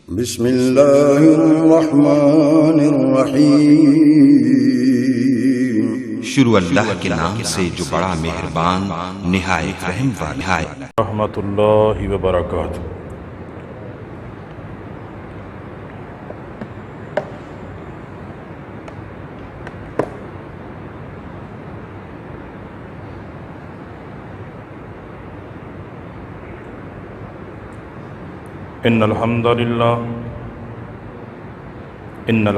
बिस्मिल्लाहिर्रहमानिर्रहीम। शुरू अल्लाह के नाम से जो बड़ा मेहरबान निहायत रहम वाला है। रहमतुल्लाहि व बरकातुहू। इन्नल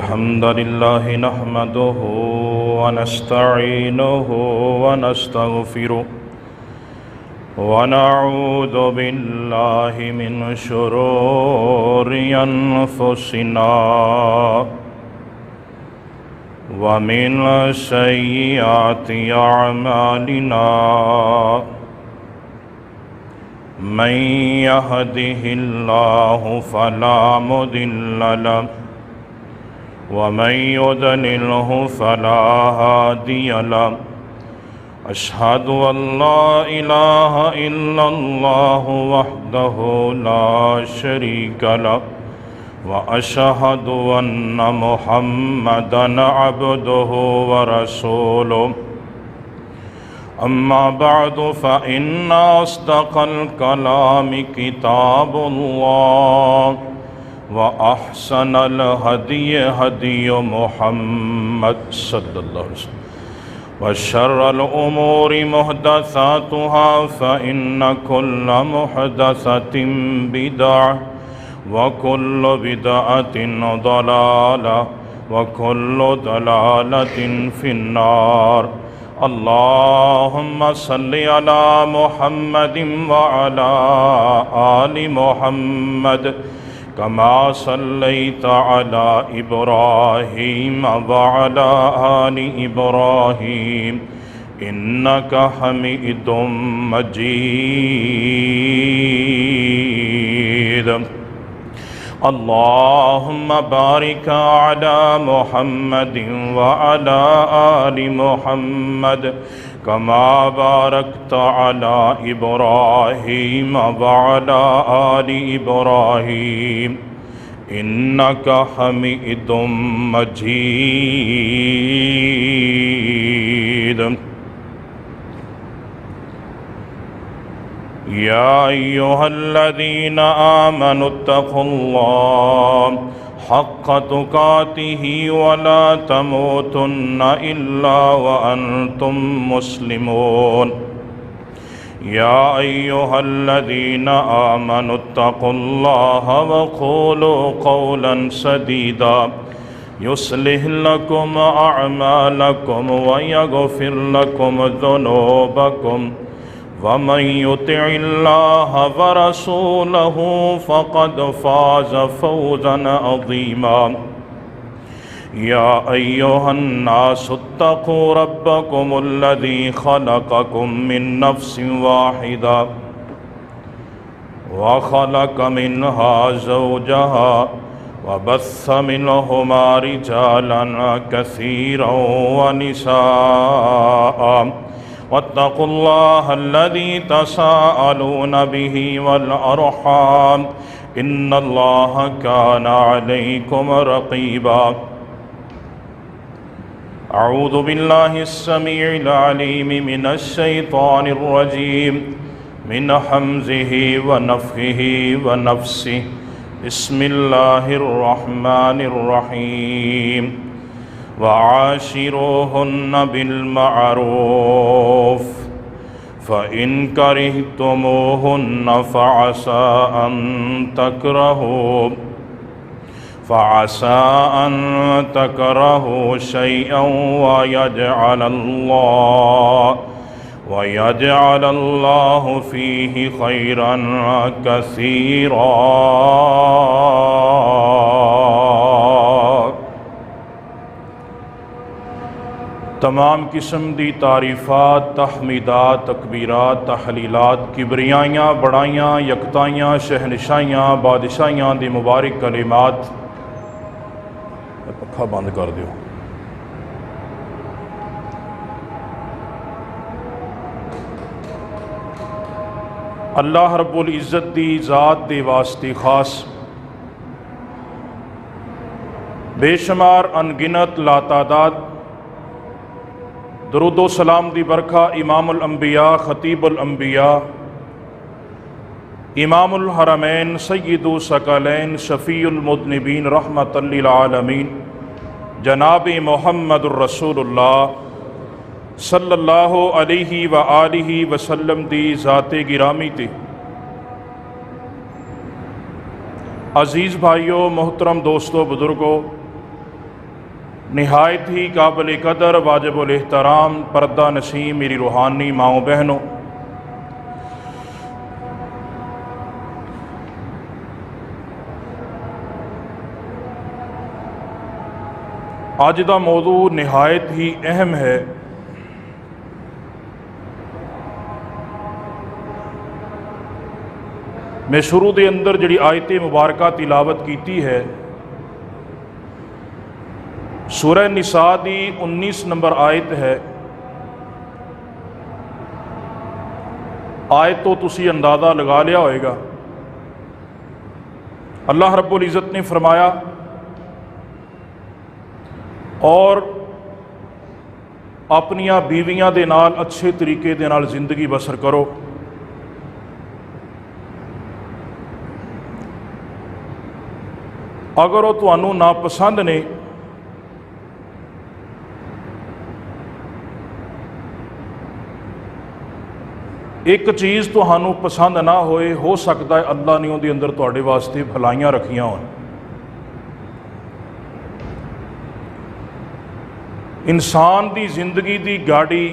हम्दलिल्लाहि नहमदुहु व नस्तईनुहु व नस्तगफिरुहु व नऊज़ु बिल्लाहि मिन शुरूरि अनफुसिना व मिन सय्यिआति अअमालिना। मन यहदिहिल्लाहु फला मुदिल्ल लहु व मन युद्लिल्हु फला हादिय लहु। अशहदु अल्ला इलाहा इल्लल्लाहु वहदहु ला शरीक लहु व अशहदु अन्न मुहम्मदन अब्दुहु व रसूलुहु। अम्मा बअदु फ़इन्न अस्दक़ल कलामि किताबुल्लाह व अहसनल हदीय हदीयु मुहम्मद सल्लल्लाहु अलैहि वसल्लम व शर्रल उमूरि मुहदसातुहा फ़इन्न कुल्ल मुहदसतिन बिदअह व कुल्लु बिदअतिन दलालह व कुल्लु दलालतिन फिन्नार। अल्लाहुम्मा सल्लि अला मुहम्मदिन व अला आलि मुहम्मद कमा सल्लैता अला इब्राहीम व अला आलि इब्राहीम इन्नका हमीदुम मजीद। अल्लाहुम्मा बारिक अला मुहम्मदिन व अला आलि मुहम्मद कमा बारकता अला इब्राहीम व अला आलि इब्राहीम इन्नका हमीदुम मजीद। या अय्युहल्लज़ीना आमनुत्तक़ुल्लाह हक़्क़ तुक़ातिही वला तमूतुन्ना इल्ला व अंतुम मुस्लिमून। या अय्युहल्लज़ीना आमनुत्तक़ुल्लाह वक़ूलू क़ौलन सदीदा युस्लिह लकुम अअमालकुम व यग़फ़िर लकुम ज़ुनूबकुम वमन युतिइल्लाह व रसूलहु फ़क़द फ़ाज़ फ़ौज़न अज़ीमा। या अय्युहन्नासु इत्तक़ू रब्बकुमुल्लज़ी ख़लक़कुम मिन नफ़्सिन वाहिदा व ख़लक़ मिन्हा ज़ौजहा व बस्स मिन्हुमा रिजालन कसीरन व निसाअ। वत्तक़ुल्लाह अल्लज़ी तसाअलून बिही वल अर्हाम इन्नल्लाह कान अलैकुम रक़ीबा। अऊज़ु बिल्लाहिस समीइल अलीम मिनश शैतानिर रजीम मिन हम्ज़िही व नफ़्ख़िही व नफ़्सिही। बिस्मिल्लाहिर रहमानिर रहीम। वआशिरूहुन्न बिलमअरूफ़ फ़इन करिहतुमूहुन्न फ़असा अन तकरहू शैअन वयजअलल्लाहु फ़ीहि ख़ैरन कसीरा। तमाम किस्म दी तारीफ़ात, तहमीदात, तकबीरात, तहलीलात, किबरियाइयाँ, बड़ाइयाँ, यकताइयाँ, शहनशाइयाँ, बादशाहियाँ दी मुबारक कलिमात। पखा बंद कर दियो। अल्लाह रब्बुल इज़्ज़त दी ज़ात दे वास्ते खास बेशुमार अनगिनत लातादाद दरूदो सलाम दी बरखा इमामुल अंबिया खतीबुल अंबिया इमामुल हरमैन सय्यदु सकलैन शफ़ीउल मुज़निबीन रहमतल लिल आलमीन जनाब मुहम्मदुर रसूलुल्लाह सल्लल्लाहु अलैहि व आलिहि वसल्लम दी ज़ाते गिरामी ते अज़ीज़ भाइयों, मोहतरम दोस्तों, बुज़ुर्गों, नहायत ही काबिल कदर वाजिबुल एहतराम पर्दा नशीं मेरी रूहानी माओ बहनों, अज दा मौजू नहायत ही अहम है। मैं शुरू के अंदर जिहड़ी आयत मुबारका तिलावत की है सूरह निसा दी 19 नंबर आयत है। आयत तो तुसी अंदाज़ा लगा लिया होएगा। अल्लाह रब्बुल इज़्ज़त ने फरमाया, और अपनियां बीवियां दे नाल अच्छे तरीके दे नाल जिंदगी बसर करो। अगर वो तुहानू नापसंद ने एक चीज़ तुहानू पसंद ना होए, हो सकता है अल्लाह ने उहदे अंदर तुहाडे वास्ते भलाइयां रखियां होन। इंसान की जिंदगी की गाड़ी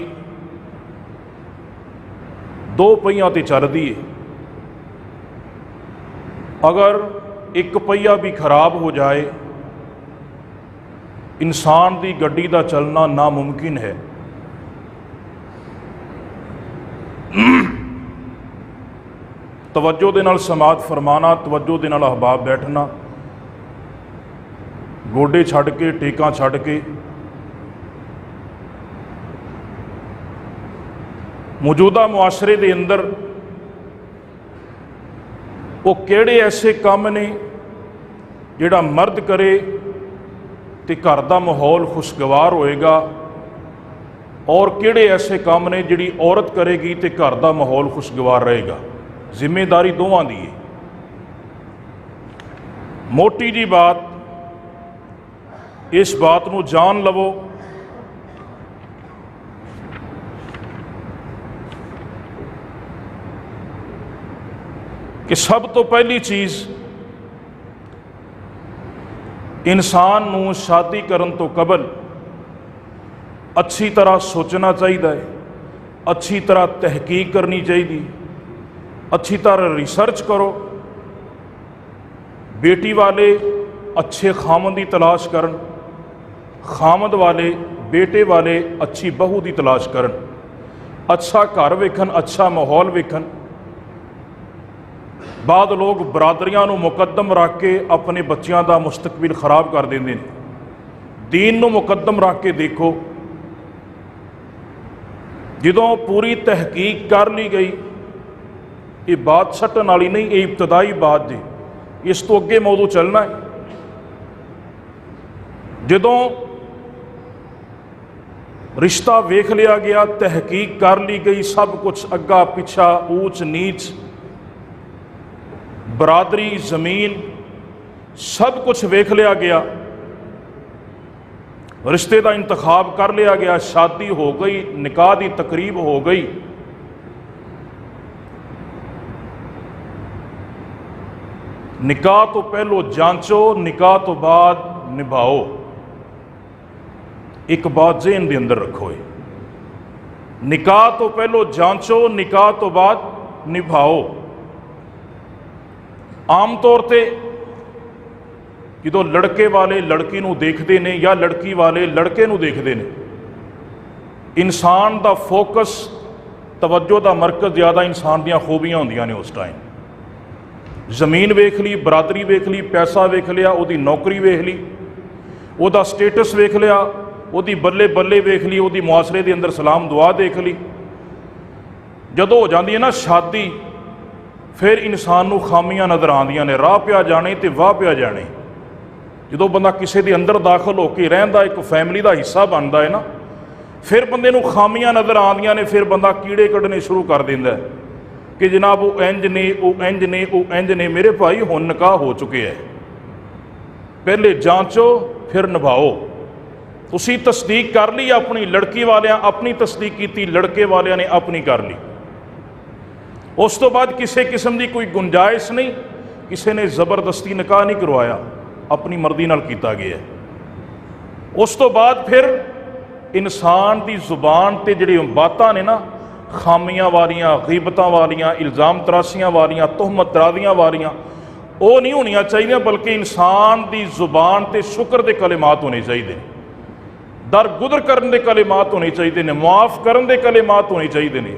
दो पहियां ते चलदी है। अगर एक पहिया भी खराब हो जाए, इंसान की गड्डी का चलना नामुमकिन है। तवज्जो दे नाल समात फरमाना, तवज्जो दे नाल अहबाब बैठना, गोडे छड़ के टेकां छड़ के मौजूदा मुआशरे के अंदर वो किहड़े ऐसे काम ने जिहड़ा मर्द करे तो घर का माहौल खुशगवार होएगा, और किहड़े ऐसे काम ने जिहड़ी औरत करेगी तो घर का माहौल खुशगवार रहेगा। जिम्मेदारी दोवां दी है। मोटी जी बात, इस बात नूं जान लवो कि सब तो पहली चीज़ इंसान नूं शादी करन तो कबल अच्छी तरह सोचना चाहिए, अच्छी तरह तहकीक करनी चाहिए, अच्छी तरह रिसर्च करो। बेटी वाले अच्छे खामद की तलाश करन, खामद वाले बेटे वाले अच्छी बहू की तलाश करन, अच्छा घर वेखन, अच्छा माहौल वेखन। बाद लोग बरादरियां नूं मुकद्दम रख के अपने बच्चों का मुस्तकबिल खराब कर देंगे। दीन नूं मुकद्दम रख के देखो, जदों पूरी तहकीक कर ली गई, ये बात सट्टन वाली नहीं, ये इब्तदाई बात जी। इस तो अगे मौजू चलना है। जदों रिश्ता वेख लिया गया, तहकीक कर ली गई, सब कुछ अग्गा पिछा, ऊच नीच, बरादरी, जमीन, सब कुछ वेख लिया गया, रिश्ते का इंतखाब कर लिया गया, शादी हो गई, निकाह की तकरीब हो गई। निकाह तो पहलो जांचो, निकाह तो बाद निभाओ। एक बात ज़हन के अंदर रखो, निकाह तो पहलो जांचो, निकाह तो बाद निभाओ। आम तौर पर जो लड़के वाले लड़की नूं देखते हैं या लड़की वाले लड़के नूं देखते हैं, इंसान का फोकस, तवज्जो का मरकज़ ज़्यादा इंसान दीयां खूबियां होंदियां ने। उस टाइम जमीन वेख ली, बरादरी वेख ली, पैसा वेख लिया, उसकी नौकरी वेख ली, उसका स्टेटस वेख लिया, उसकी बल्ले बल्ले वेख ली, उसकी मुआशरे के अंदर सलाम दुआ देख ली। जदों हो जाती है ना शादी, फिर इंसान नूं खामियां नज़र आउंदियां ने, राह पिया जाने तो वाह पिया जाने। ਜਦੋਂ ਬੰਦਾ ਕਿਸੇ ਦੇ ਅੰਦਰ ਦਾਖਲ ਹੋ ਕੇ ਰਹਿੰਦਾ, ਇੱਕ ਫੈਮਿਲੀ ਦਾ ਹਿੱਸਾ ਬਣਦਾ ਹੈ ਨਾ, ਫਿਰ ਬੰਦੇ ਨੂੰ ਖਾਮੀਆਂ ਨਜ਼ਰ ਆਉਂਦੀਆਂ ਨੇ, ਫਿਰ ਬੰਦਾ ਕੀੜੇ ਕੱਢਣੇ ਸ਼ੁਰੂ ਕਰ ਦਿੰਦਾ ਹੈ ਕਿ ਜਨਾਬ ਉਹ ਇੰਜ ਨੇ, ਉਹ ਇੰਜ ਨੇ, ਉਹ ਇੰਜ ਨੇ। ਮੇਰੇ ਭਾਈ ਹੁਣ ਨਿਕਾਹ ਹੋ ਚੁੱਕੇ ਹੈ, ਪਹਿਲੇ ਜਾਂਚੋ ਫਿਰ ਨਿਭਾਓ। ਤੁਸੀਂ ਤਸਦੀਕ ਕਰ ਲਈ ਆਪਣੀ, ਲੜਕੀ ਵਾਲਿਆਂ ਆਪਣੀ ਤਸਦੀਕ ਕੀਤੀ, ਲੜਕੇ ਵਾਲਿਆਂ ਨੇ ਆਪਣੀ ਕਰ ਲਈ। ਉਸ ਤੋਂ ਬਾਅਦ ਕਿਸੇ ਕਿਸਮ ਦੀ ਕੋਈ ਗੁੰਜਾਇਸ਼ ਨਹੀਂ, ਕਿਸੇ ਨੇ ਜ਼ਬਰਦਸਤੀ ਨਿਕਾਹ ਨਹੀਂ ਕਰਵਾਇਆ, ਆਪਣੀ ਮਰਜ਼ੀ ਨਾਲ ਕੀਤਾ ਗਿਆ। ਉਸ ਤੋਂ ਬਾਅਦ ਫਿਰ ਇਨਸਾਨ ਦੀ ਜ਼ੁਬਾਨ ਤੇ ਜਿਹੜੀਆਂ ਬਾਤਾਂ ਨੇ ਨਾ, ਖਾਮੀਆਂ ਵਾਲੀਆਂ, ਗੀਬਤਾਂ ਵਾਲੀਆਂ, ਇਲਜ਼ਾਮ ਤਰਾਸ਼ੀਆਂ ਵਾਲੀਆਂ, ਤੋਹਮਤ ਦਰਾਜ਼ੀਆਂ ਵਾਲੀਆਂ, ਉਹ ਨਹੀਂ ਹੋਣੀਆਂ ਚਾਹੀਦੀਆਂ, ਬਲਕਿ ਇਨਸਾਨ ਦੀ ਜ਼ੁਬਾਨ ਤੇ ਸ਼ੁਕਰ ਦੇ ਕਲਿਮਾਤ ਹੋਣੇ ਚਾਹੀਦੇ ਨੇ, ਦਰਗੁਦਰ ਕਰਨ ਦੇ ਕਲਿਮਾਤ ਹੋਣੇ ਚਾਹੀਦੇ ਨੇ, ਮੁਆਫ ਕਰਨ ਦੇ ਕਲਿਮਾਤ ਹੋਣੇ ਚਾਹੀਦੇ ਨੇ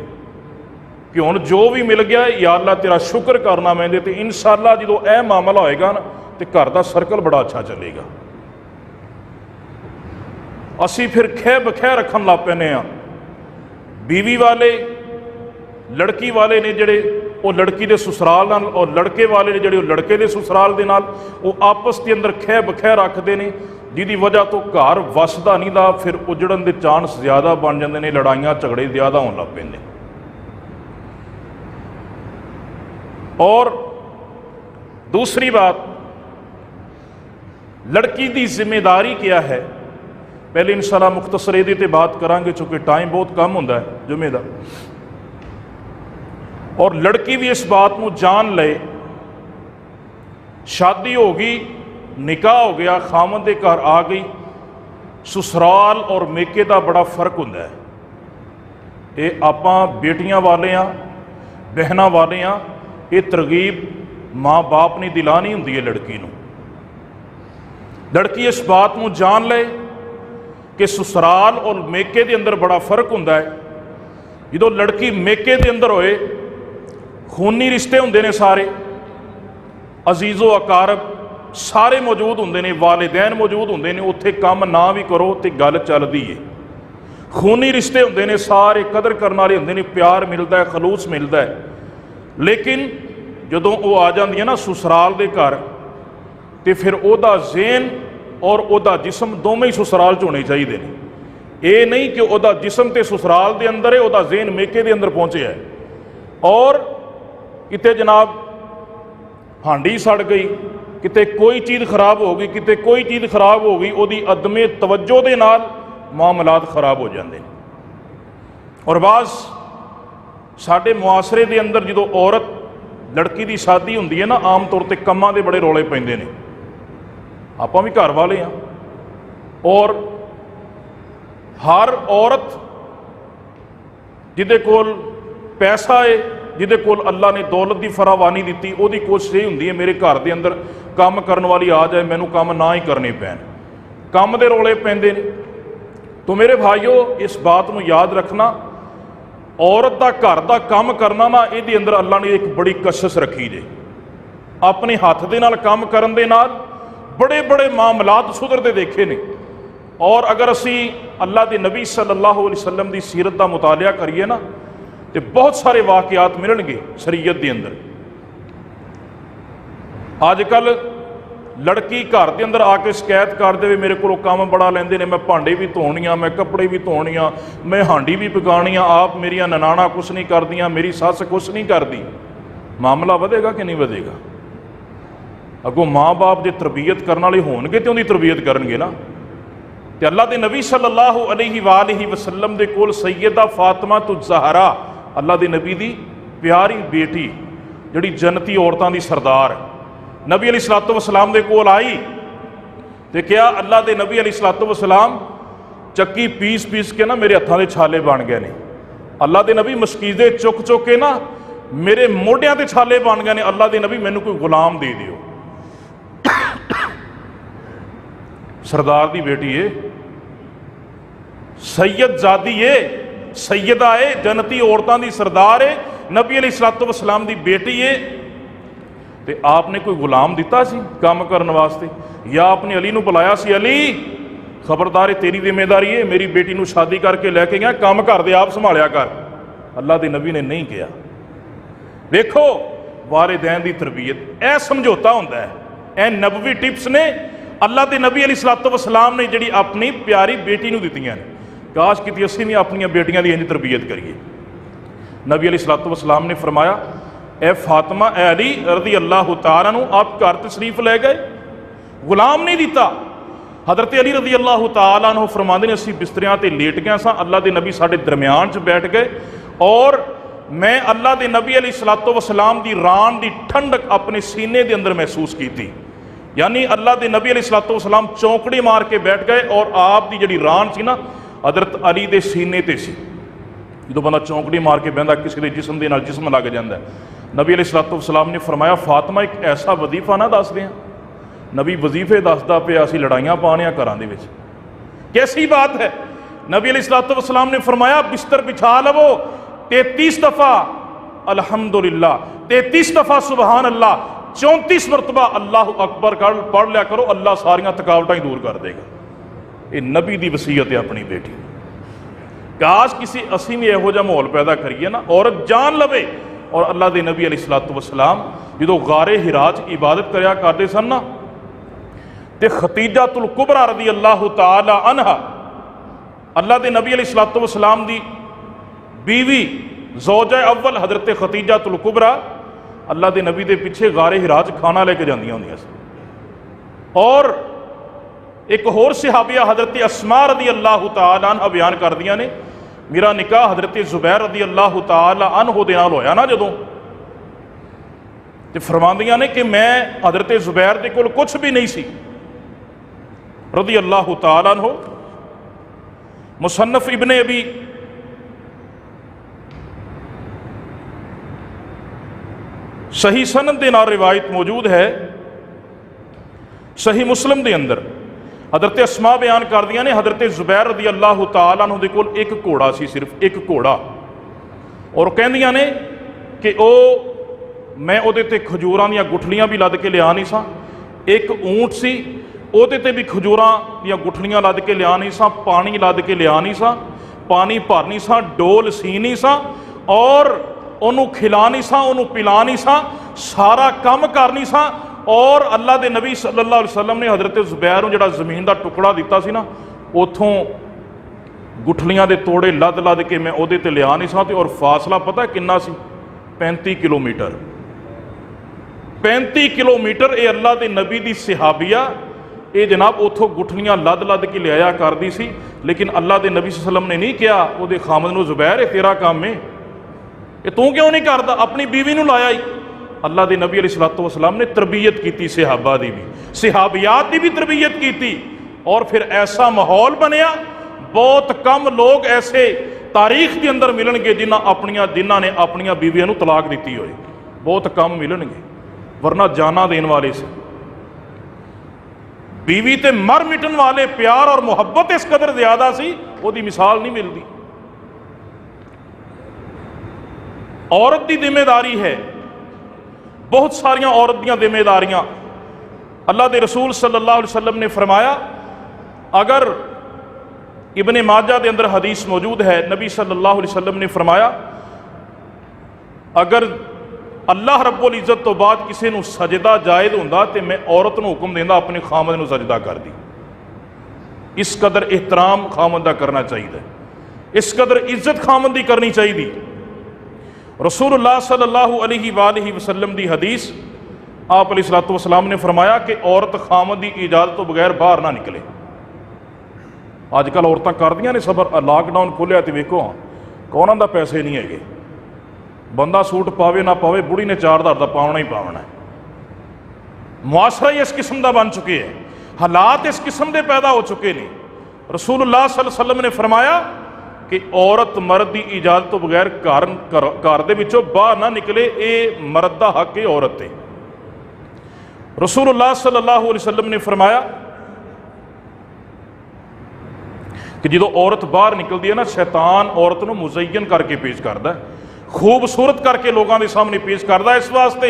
ਕਿ ਹੁਣ ਜੋ ਵੀ ਮਿਲ ਗਿਆ ਯਾ ਅੱਲਾ ਤੇਰਾ ਸ਼ੁਕਰ ਕਰਨਾ ਮੈਂਦੇ। ਤੇ ਇਨਸ਼ਾਅੱਲਾ ਜਦੋਂ ਇਹ ਮਾਮਲਾ ਹੋਏਗਾ ਨਾ ਤੇ ਘਰ ਦਾ ਸਰਕਲ ਬੜਾ ਅੱਛਾ ਚੱਲੇਗਾ। ਅਸੀਂ ਫਿਰ ਖਹਿ ਬਖਹਿ ਰੱਖਣ ਲੱਗ ਪੈਂਦੇ ਹਾਂ। बीवी वाले लड़की वाले ने जिहड़े वो लड़की के ससुराल नाल, और लड़के वाले ने जिहड़े वो लड़के के ससुराल दे नाल वो आपस के अंदर खह बखह रखते हैं, जिहदी वजह तो घर वसदा नहीं दा, फिर उजड़न के चांस ज़्यादा बन जाते हैं, लड़ाइयाँ झगड़े ज़्यादा होने लग पैंदे। और दूसरी बात, लड़की की जिम्मेदारी क्या है, पहले इंशाअल्लाह मुख्तसर इहदे ते बात करांगे चूँकि टाइम बहुत कम होंदा है जुमे दा। और लड़की भी इस बात को जान ले, शादी हो गई, निकाह हो गया, खामद दे घर आ गई, ससुराल और मेके का बड़ा फर्क होंदा है। ये आपां बेटियां वाले हाँ, बहना वाले हाँ, ये तरगीब माँ बाप ने दिलानी हुंदी है लड़की नूं। लड़की इस बात को जान ले कि ससुराल और मेके के अंदर बड़ा फर्क होंदा है। जो लड़की मेके के अंदर होए, खूनी रिश्ते होंदे ने, सारे अजीज़ो अकारब सारे मौजूद होंदे ने, वालिदैन मौजूद होंदे ने, उत्थे काम ना भी करो तो गल चलदी है। खूनी रिश्ते होंदे ने, सारे कदर करने वाले होंदे ने, प्यार मिलता है, खलूस मिलता है। लेकिन जदों वो आ जाती है ना ससुराल के घर, तो फिर ओदा ज़हन और ओदा जिस्म दोवें ही ससुराल च होने चाहिए ने। ये नहीं कि ओदा जिस्म तो ससुराल के अंदर है, ओदा ज़हन मेके के अंदर पहुँचे है। और किते जनाब हांडी सड़ गई, किते कोई चीज़ खराब हो गई, किते कोई चीज़ खराब हो गई, ओदी अदमे तवज्जो दे नाल मामलात खराब हो जाते हैं। और बाज़ साडे मुआसरे के अंदर जो औरत लड़की की शादी होंदी है ना, आम तौर पर कम्मां दे बड़े रौले पैंदे ने। आपां भी घर वाले हाँ, और हर औरत जिहदे कोल पैसा है, जिहदे कोल अल्लाह ने दौलत की फरावानी दी, उहदी कोशिश ये हुंदी है मेरे घर के अंदर काम करने वाली आ जाए, मैनू काम ना ही करने पैन, काम दे रौले पैंदे ने। तो मेरे भाईओ इस बात को याद रखना, औरत का घर का काम करना ना, इहदे अंदर अल्लाह ने एक बड़ी कशिश रखी जे। अपने हाथ दे नाल काम करन दे नाल बड़े बड़े मामलात सुधरते देखे ने। और अगर असी अल्लाह के नबी सल्लल्लाहु अलैहि वसल्लम की सीरत का मुतालिया करिए ना, तो बहुत सारे वाक़ियात मिलणगे शरीयत के अंदर। अजकल लड़की घर के अंदर आके शिकायत कर दे, मेरे को काम बड़ा लेंदे ने, मैं भांडे भी धोनियाँ, मैं कपड़े भी धोनियाँ, मैं हांडी भी पकानियाँ, आप मेरिया ननाणा कुछ नहीं करदियाँ, मेरी सस कुछ नहीं करती। मामला वधेगा कि नहीं वधेगा? अगों माँ बाप जो तरबीयत करने वाले होणगे तो उनकी तरबीयत करनगे ना। तो अल्लाह के नबी सल्लल्लाहु अलैहि वसल्लम दे कोल सैयदा फातिमा तो ज़हरा, अल्लाह के नबी की प्यारी बेटी जिहड़ी जन्नती औरतां दी सरदार, नबी अलैहिस्सलातु वस्सलाम दे कोल आई तो क्या अल्लाह के नबी अलैहिस्सलातु वस्सलाम चक्की पीस पीस के ना मेरे हत्थां दे छाले बन गए ने। अल्लाह के नबी मशकीज़े चुक चुक के ना मेरे मोढियां ते छाले बन गए ने। अल्लाह के नबी मैनू कोई गुलाम दे दिओ। सरदार दी बेटी है, सैयद जादी है, सैयदा है, जन्नती औरतां दी सरदार है, नबी अलैहिस्सलातु वस्सलाम दी बेटी है। तो आपने कोई गुलाम दिता सी काम करने वास्ते, या आपने अली नूं बुलाया सी, अली खबरदार है तेरी जिम्मेदारी है, मेरी बेटी नूं शादी करके लैके गया, काम घर दे आप संभालिया कर। अल्लाह के नबी ने नहीं किया। देखो वालिदैन दी तरबियत, यह समझौता होंदा है, यह नबवी टिप्स ने अल्लाह के नबी अलैहिस्सलातु वस्सलाम ने जिहड़ी अपनी प्यारी बेटी नूं दित्तियां ने, काश किती असीं भी अपनी बेटियां की इंज तरबीयत करिए। नबी अलैहिस्सलातु वस्सलाम ने फरमाया, ए फातिमा, ए अली रज़ी अल्लाह तआला नूं आप घर तशरीफ लै गए, गुलाम नहीं दिता। हज़रत अली रज़ी अल्लाह तआला अन्हु फरमाते ने, असीं बिस्तरियां ते लेट गए सां, अल्लाह के नबी साडे दरम्यान च बैठ गए और मैं अल्लाह के नबी अलैहिस्सलातु वस्सलाम की रान की ठंडक अपने सीने के अंदर महसूस की थी। यानी अल्लाह के नबी अलैहिस्सलातु वस्सलाम चौंकड़ी मार के बैठ गए और आप की जिहड़ी रान सी ना हज़रत अली के सीने ते सी। जो बंदा चौंकड़ी मार के बहता किसी के जिस्म के नाल जिस्म लग जाता है। नबी अलैहिस्सलातु वस्सलाम ने फरमाया, फातिमा एक ऐसा वजीफा ना दस दें। नबी वजीफे दसदा पे असीं लड़ाइयां पाने घरां दे विच, कैसी बात है। नबी अलैहिस्सलातु वस्सलाम ने फरमाया, बिस्तर बिछा लवो, 33 दफ़ा अल्हम्दुलिल्लाह, 33 दफ़ा सुबहान अल्लाह, 34 मरतबा अल्लाह अकबर पढ़ लिया करो, अल्लाह सारियां थकावटां ही दूर कर देगा। ये नबी की वसीयत है अपनी बेटी। काश किसी असीं भी इहो जिहा माहौल पैदा करिए ना, औरत जान लवे। और अल्लाह के नबी अलैहिस्सलातु वस्सलाम जो गारे हिरा च इबादत करया करते सन ना, ते खतीजातुल कुबरा रज़ी अल्लाह तआला अन्हा, अल्लाह के नबी अलैहिस्सलातु वस्सलाम दी बीवी ज़ौजा अव्वल हज़रत खतीजातुल कुबरा अल्लाह के नबी के पिछे गारे हिरा च खाना लेके जांदियां होंदियां सन। और एक होर सहाबिया हज़रत अस्मा रज़ी अल्लाह तआला अन्हा बयान करदियां ने, मेरा निकाह हज़रत ज़ुबैर रज़ी अल्लाह तआला अन्हु दे नाल होया ना जदों, ते फरमांदियां ने कि मैं हज़रत ज़ुबैर दे कोल कुछ भी नहीं सी रज़ी अल्लाह तआला अन्हु। मुसन्नफ इब्ने अबी सही सनद दे नाल रिवायत मौजूद है, सही मुस्लिम दे अंदर हज़रत अस्मा बयान करदियां ने, हज़रत ज़ुबैर रज़ी अल्लाह तआला अन्हु दे कोल एक घोड़ा सी, सिर्फ एक घोड़ा। और कहंदियां ने कि मैं उहदे ते खजूरां दीयां गुठलियां भी लद के लिया नहीं सा, एक ऊंट सी उहदे ते भी खजूरां दीयां गुठलियां लद के लिया नहीं सा, पानी लद के लिया नहीं सा, पानी भर नहीं सा, डोल सी नहीं सा, और उन्होंने खिला नहीं सा, उन्होंने पिला नहीं सा, सारा काम कर नहीं सा। और अल्लाह के नबी सल्लल्लाहु अलैहि वसल्लम ने हज़रत ज़ुबैर नूं जिहड़ा ज़मीन का टुकड़ा दिता सी ना, उथों गुठलियां दे तोड़े लद लद के मैं उहदे ते लिया नहीं सा। और फासला पता किन्ना सी? 35 किलोमीटर। 35 किलोमीटर ये अल्लाह के नबी की सहाबिया ये जनाब उथों गुठलियां लद लद के लिया करती सी। लेकिन अल्लाह के नबी सल्लल्लाहु अलैहि वसल्लम ने नहीं कहा उहदे खामद नूं, ज़ुबैर ये तेरा काम है, ये तू क्यों नहीं करता? अपनी बीवी नूं लाया ही। अल्लाह के नबी अलैहिस्सलातु वस्सलाम ने तरबीयत की, सहाबा की भी, सहाबियात की भी तरबीयत की। और फिर ऐसा माहौल बनया, बहुत कम लोग ऐसे तारीख के अंदर मिलणगे जिन्हां ने अपनियां बीवियां नूं तलाक दी होए, बहुत कम मिलणगे, वरना जाना देने वाले से। बीवी ते मर मिटन वाले प्यार और मुहब्बत इस कदर ज्यादा सी, उसकी मिसाल नहीं मिलती। औरत की जिम्मेदारी है, बहुत सारियां औरत दी जिम्मेदारियां। अल्लाह के रसूल सल्लल्लाहु अलैहि वसल्लम ने फरमाया, अगर इब्ने माजा के अंदर हदीस मौजूद है, नबी सल्लल्लाहु अलैहि वसल्लम ने फरमाया, अगर अल्लाह रब्बुल इज़्ज़त तो बाद किसी नूं सजदा जायज़ हुंदा तो मैं औरत नूं हुक्म देंदा अपने खामद नूं सजदा कर दी। इस कदर एहतराम खामद दा करना चाहिए, इस कदर इज्जत खामद की करनी चाहिए। रसूलुल्लाह सल्लल्लाहु अलैहि वसल्लम की हदीस, आप अलैहिस्सलातु वस्सलाम ने फरमाया कि औरत खामद की इजाज़त तो बगैर बाहर ना निकले। अजकल औरतां करदियां ने सबर, लॉकडाउन खुलिया तो वेखो कौन आंदा पैसे नहीं है, बंदा सूट पावे ना पावे, बुढ़ी ने 4000 का पावना ही पावना है। मुआशरा ही इस किस्म का बन चुके हैं, हालात इस किस्म के पैदा हो चुके हैं। रसूलुल्लाह सल्लल्लाहु अलैहि वसल्लम ने फरमाया कि औरत मर्द की इजाज़त तो बगैर घर दे विचों बाहर ना निकले, ये मर्द का हक है औरत ते। रसूलुल्लाह सल्लल्लाहु अलैहि वसल्लम ने फरमाया कि जो औरत बाहर निकलती है ना, शैतान औरत को मुज़य्यन करके पेश करता है, खूबसूरत करके लोगों के सामने पेश करता है। इस वास्ते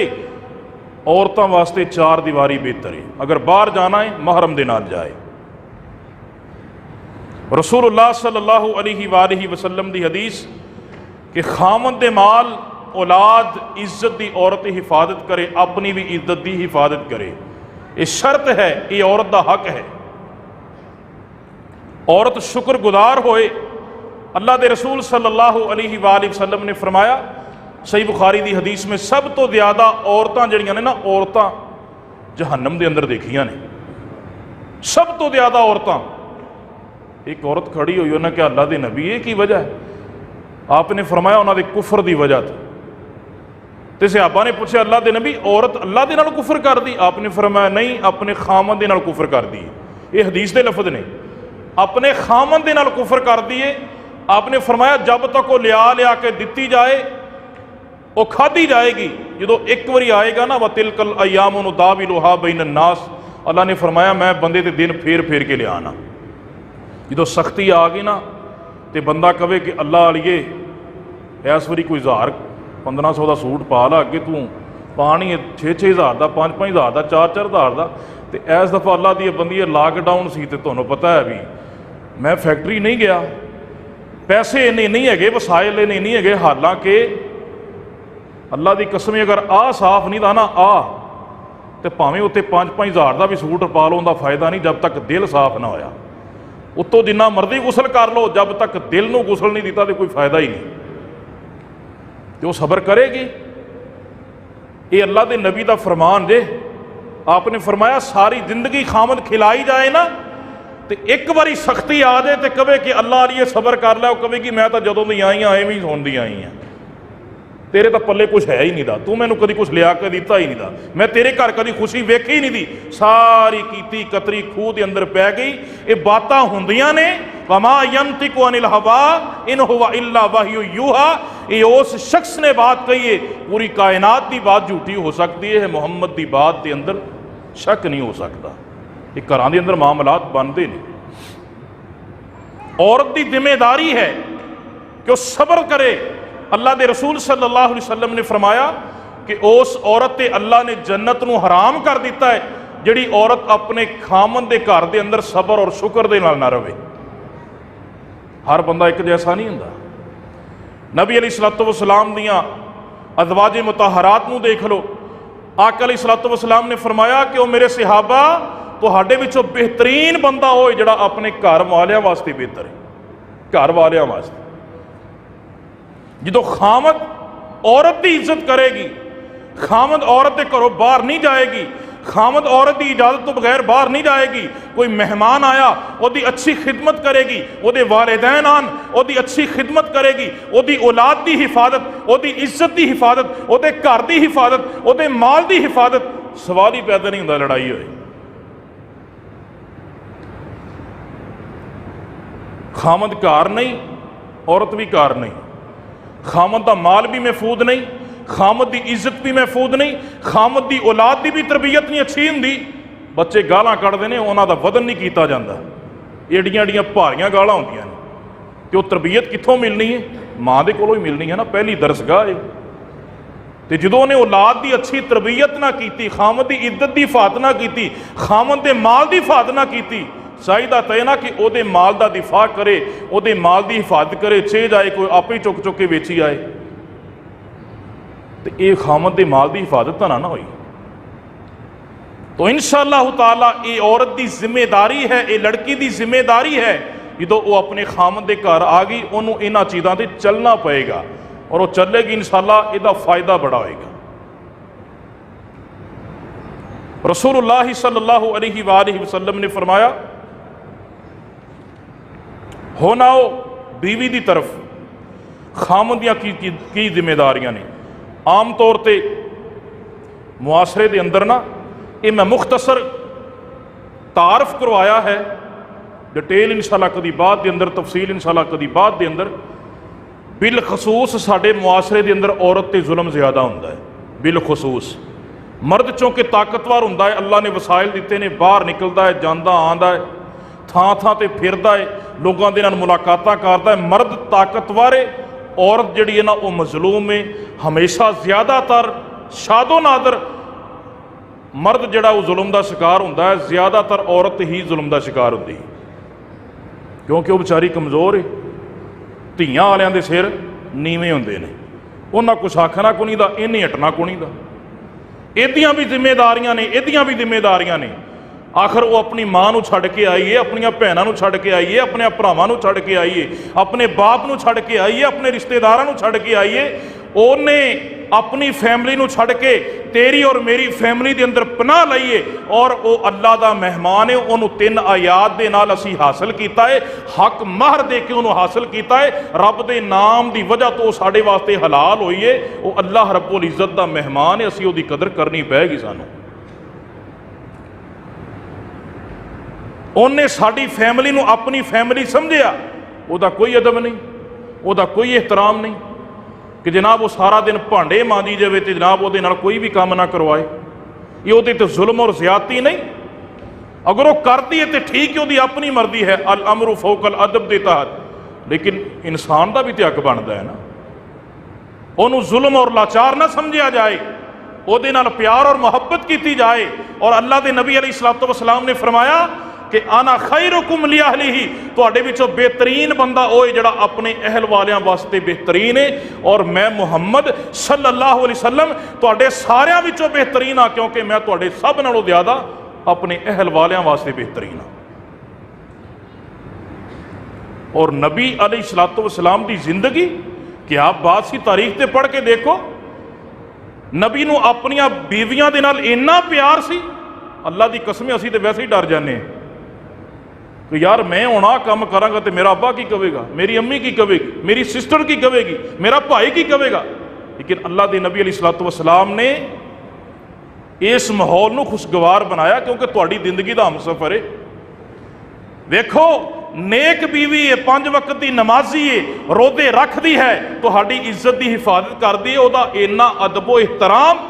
औरतों वास्ते 4 दीवारी बेहतर है, अगर बाहर जाना है महरम दे नाल जाए। रसूलुल्लाह सल्लल्लाहु अलैहि वसल्लम की हदीस कि खामद दे माल औलाद इज्जत की औरत हिफाजत करे, अपनी भी इज्जत की हिफाजत करे। ये शर्त है, ये औरत का हक है। औरत शुक्रगुजार होए। अल्लाह के रसूल सल्लल्लाहु अलैहि वसल्लम ने फरमाया, सही बुखारी की हदीस में, सब तो ज़्यादा औरतां जड़ियां ने ना, औरतां जहन्नम के अंदर देखियां ने। सब तो ज़्यादा औरतां। एक औरत खड़ी हुई, उन्हें क्या अल्लाह के नबी ये की वजह है? आपने फरमाया उन्होंने कुफर की वजह तो सहाबा ने पूछा, अल्लाह के नबी औरत अल्लाह के नाल कुफर कर दी? आपने फरमाया नहीं, अपने खामन के नाल कुफर कर दी। ये हदीस के लफज ने, अपने खामन के नाल कुफर कर दिए। आपने फरमाया जब तक वो लिया के दिती जाए, वो खाधी जाएगी। जो एक बारी आएगा ना, व तिलकल अयाम नुदाविलुहा बैन अन्नास, अल्लाह ने फरमाया मैं बंदे के दिन फेर फेर के लिया आना। जो सख्ती आ गई ना, तो बंदा कहे कि अल्लाह अलिए इस वारी कोई 1000-1500 का सूट पा ला, अगे तू पानी 6-6 हज़ार का, 5-5 हज़ार का, 4-4 हज़ार का। तो इस दफ़ा अल्लाह की बंदी लॉकडाउन सी, तो तुहानूं पता है भी मैं फैक्ट्री नहीं गया, पैसे इन्ने नहीं है, वसाइल इन्ने नहीं है। हालांकि अल्लाह की कसम, अगर आ साफ नहीं था ना, तो भावें उत्ते 5-5 हज़ार का भी सूट पा लो, उनका फायदा नहीं जब तक दिल साफ ना होया। उत्तों जिन्ना मर्जी गुसल कर लो, जब तक दिल नूं गुसल नहीं दिता तो कोई फायदा ही नहीं। जो सबर करेगी, ये अल्लाह के नबी का फरमान जे। आपने फरमाया सारी जिंदगी खामद खिलाई जाए ना, तो एक बारी सख्ती आ जाए तो कहे कि अल्लाह लिए सबर कर लै, कहे कि मैं तो जदों दी आई हाँ एवं ही सुनती आई हाँ, तेरे तो पल्ले कुछ है ही नहीं था, तू मैनू कभी कुछ लिया के दिता ही नहीं था, मैं तेरे घर कभी खुशी वेखी ही नहीं थी। सारी कीती कतरी खूह के अंदर पै गई। ये बातां हुंदियां ने, वमा यंतिकु अनिल हवा इन हुवा इल्ला वहयु यूहा। ये उस शख्स ने बात कही है, पूरी कायनात की बात झूठी हो सकती है, मुहम्मद की बात के अंदर शक नहीं हो सकता। ये घरां दे अंदर मामलात बनते हैं। औरत की जिम्मेदारी है कि वह सबर करे। अल्लाह के रसूल सल्लल्लाहु अलैहि वसल्लम ने फरमाया कि उस औरत ते अल्लाह ने जन्नत नूं हराम कर दिता है जिहड़ी औरत अपने खामन के घर के अंदर सबर और शुक्र दे नाल ना रहे। हर बंदा एक जैसा नहीं हुंदा। नबी अलैहिस्सलातु वस्सलाम दियां अज़वाजे मुतहरात नूं देख लो। आका अलैहिस्सलातु वस्सलाम ने फरमाया कि वह मेरे सहाबा तुहाडे विचों बेहतरीन बंदा होए जिहड़ा अपने घर वालियां वास्ते बेहतर है। घर वालियां वास्ते जो खामद औरत की इज्जत करेगी, खामद औरत के घरों बाहर नहीं जाएगी, खामद औरत की इजाजत तो बगैर बाहर नहीं जाएगी। कोई मेहमान आया उसकी अच्छी खिदमत करेगी, उसके वालिदैन आन उसकी अच्छी खिदमत करेगी, उसकी औलाद की हिफाजत, उसकी इज्जत की हिफाजत, उसके घर की हिफाजत, उसके माल की हिफाजत। सवाल ही पैदा नहीं होता लड़ाई होए। खामद घर नहीं, औरत भी घर नहीं, खामद का माल भी महफूज नहीं, खामद की इज्जत भी महफूज नहीं, खामद की औलाद की भी तरबियत नहीं अच्छी होंगी। बच्चे गालां कढ़ते हैं, उन्हों का वजन नहीं किया जाता, एडियां एडियां भारियां गालां होंदियां ने, तो वो तरबियत कित्थों मिलनी है? माँ के कोलों ही मिलनी है ना, पहली दरसगाह है। तो जो उन्हें औलाद की अच्छी तरबियत ना की, खामद की इज्जत की हिफाजत ना की, खामद के माल की हिफाजत ना की, चाहिदा तो है ना कि वो माल का दिफा करे, वो माल की हिफाजत करे, चे जाए कोई आप ही चुक चुक के वेची आए, तो ये खामद के माल की हिफाजत तो ना हुई। तो इंशाअल्लाह ताला ये औरत की जिम्मेदारी है, ये लड़की की जिम्मेदारी है, जो वो अपने खामद के घर आ गई उन्होंने इन्होंने चीज़ों से चलना पएगा, और वो चलेगी इंशाअल्लाह इसका फायदा बड़ा होएगा। रसूलुल्लाह सल्लल्लाहु अलैहि वसल्लम ने फरमाया, होना हो बीवी की तरफ खामद दियां की जिम्मेदारियां ने। आम तौर पर मुआशरे के अंदर ना, ये मैं मुख्तसर तारफ करवाया है, डिटेल इंशाअल्लाह कभी बाद के अंदर, तफसील इंशाअल्लाह कभी बाद के अंदर। बिलखसूस साडे मुआशरे के अंदर औरत ते जुल्म ज़्यादा होंदा है। बिलखसूस मर्द चूँकि ताकतवर होंदा है, अल्लाह ने वसाइल दिते ने, बाहर निकलता है, जांदा आंदा है, थां थां ते फिरदा है, लोगों के नाल मुलाकातां करदा है। मर्द ताकतवर है, औरत जिहड़ी है ना वो मजलूम है। हमेशा ज़्यादातर शादो नादर मर्द जिहड़ा वो जुल्म का शिकार होंदा है, ज़्यादातर औरत ही जुल्म का शिकार होंदी है, क्योंकि वो बेचारी कमज़ोर है। धीआं वालियां दे सिर नीवें होंदे ने, उन्हां कुछ आखना को नहीं दा, इन्हें हटना को नहीं दा। ਇਹਦੀਆਂ ਵੀ ਜ਼ਿੰਮੇਦਾਰੀਆਂ ਨੇ, ਇਹਦੀਆਂ ਵੀ ਜ਼ਿੰਮੇਦਾਰੀਆਂ ਨੇ। ਆਖਰ ਉਹ ਆਪਣੀ ਮਾਂ ਨੂੰ ਛੱਡ ਕੇ ਆਈਏ, ਆਪਣੀਆਂ ਭੈਣਾਂ ਨੂੰ ਛੱਡ ਕੇ ਆਈਏ, ਆਪਣੇ ਭਰਾਵਾਂ ਨੂੰ ਛੱਡ ਕੇ ਆਈਏ, ਆਪਣੇ ਬਾਪ ਨੂੰ ਛੱਡ ਕੇ ਆਈਏ, ਆਪਣੇ ਰਿਸ਼ਤੇਦਾਰਾਂ ਨੂੰ ਛੱਡ ਕੇ ਆਈਏ। ਉਹਨੇ ਆਪਣੀ ਫੈਮਿਲੀ ਨੂੰ ਛੱਡ ਕੇ ਤੇਰੀ ਔਰ ਮੇਰੀ ਫੈਮਿਲੀ ਦੇ ਅੰਦਰ ਪਨਾਹ ਲਈਏ, ਔਰ ਉਹ ਅੱਲਾ ਦਾ ਮਹਿਮਾਨ ਹੈ। ਉਹਨੂੰ 3 ਆਯਾਤ ਦੇ ਨਾਲ ਅਸੀਂ ਹਾਸਲ ਕੀਤਾ ਹੈ, ਹੱਕ ਮਹਰ ਦੇ ਕੇ ਉਹਨੂੰ ਹਾਸਲ ਕੀਤਾ ਹੈ। ਰੱਬ ਦੇ ਨਾਮ ਦੀ ਵਜ੍ਹਾ ਤੋਂ ਉਹ ਸਾਡੇ ਵਾਸਤੇ ਹਲਾਲ ਹੋਈ ਹੈ। ਉਹ ਅੱਲਾਹ ਰੱਬੁਲ ਇੱਜ਼ਤ ਦਾ ਮਹਿਮਾਨ ਹੈ, ਅਸੀਂ ਉਹਦੀ ਕਦਰ ਕਰਨੀ ਪਏਗੀ ਸਾਨੂੰ। ਉਹਨੇ ਸਾਡੀ ਫੈਮਿਲੀ ਨੂੰ ਆਪਣੀ ਫੈਮਿਲੀ ਸਮਝਿਆ, ਉਹਦਾ ਕੋਈ ਅਦਬ ਨਹੀਂ, ਉਹਦਾ ਕੋਈ ਇਹਤਰਾਮ ਨਹੀਂ ਕਿ ਜਨਾਬ ਉਹ ਸਾਰਾ ਦਿਨ ਭਾਂਡੇ ਮਾਂਜੀ ਜਾਵੇ ਤੇ ਜਨਾਬ ਉਹਦੇ ਨਾਲ ਕੋਈ ਵੀ ਕੰਮ ਨਾ ਕਰਵਾਏ। ਇਹ ਉਹਦੇ ਤੇ ਜ਼ੁਲਮ ਔਰ ਜ਼ਿਆਦਤੀ ਨਹੀਂ। ਅਗਰ ਉਹ ਕਰਦੀ ਹੈ ਤੇ ਠੀਕ ਹੈ, ਉਹਦੀ ਆਪਣੀ ਮਰਜ਼ੀ ਹੈ, ਅਲ ਅਮਰੂ ਫੌਕਲ ਅਦਬ ਦੇ ਤਹਿਤ। ਲੇਕਿਨ ਇਨਸਾਨ ਦਾ ਵੀ ਤੇ ਹੱਕ ਬਣਦਾ ਹੈ ਨਾ, ਉਹਨੂੰ ਜ਼ੁਲਮ ਔਰ ਲਾਚਾਰ ਨਾ ਸਮਝਿਆ ਜਾਏ, ਉਹਦੇ ਨਾਲ ਪਿਆਰ ਔਰ ਮੁਹੱਬਤ ਕੀਤੀ ਜਾਏ। ਔਰ ਅੱਲਾਹ ਦੇ ਨਬੀ अलैहिस्सलातु वस्सलाम ने फरमाया कि आना खैरुकुम लिअहलिही, तुहाडे विचों बेहतरीन बंदा वो है जिहड़ा अपने अहल वालियां वास्ते बेहतरीन है, और मैं मुहम्मद सल्लल्लाहु अलैहि वसल्लम तुहाडे सारियां विचों बेहतरीन हाँ, क्योंकि मैं तुहाडे सब नालों ज़्यादा अपने अहल वालियां वास्ते बेहतरीन हाँ। और नबी अलैहिस्सलातु वस्सलाम की जिंदगी क्या बात सी, तारीख ते पढ़ के देखो। नबी नूं अपनियां बीवियां दे नाल इन्ना प्यार सी, अल्लाह की कसम असीं ते वैसे ही डर जाने कि यार मैं हुण आह काम करांगा तो मेरा अब्बा की कहेगा, मेरी अम्मी की कहेगी, मेरी सिस्टर की कहेगी, मेरा भाई की कहेगा। लेकिन अल्लाह के नबी अलैहिस्सलातु वस्सलाम ने इस माहौल नूं खुशगवार बनाया, क्योंकि तुहाडी जिंदगी दा हमसफर है। देखो नेक बीवी है, 5 वक्त की नमाजी है, रोजे रखती है, तुहाडी इज्जत की हिफाजत करती है, उहदा इन्ना अदब व एहतराम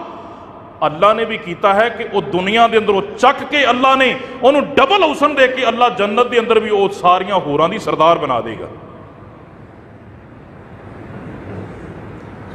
अल्लाह ने भी किया है कि वह दुनिया के अंदर चक के अल्लाह ने उन्होंने डबल हुसन दे के अल्लाह जन्नत के अंदर भी वो सारियां होरां दी सरदार बना देगा।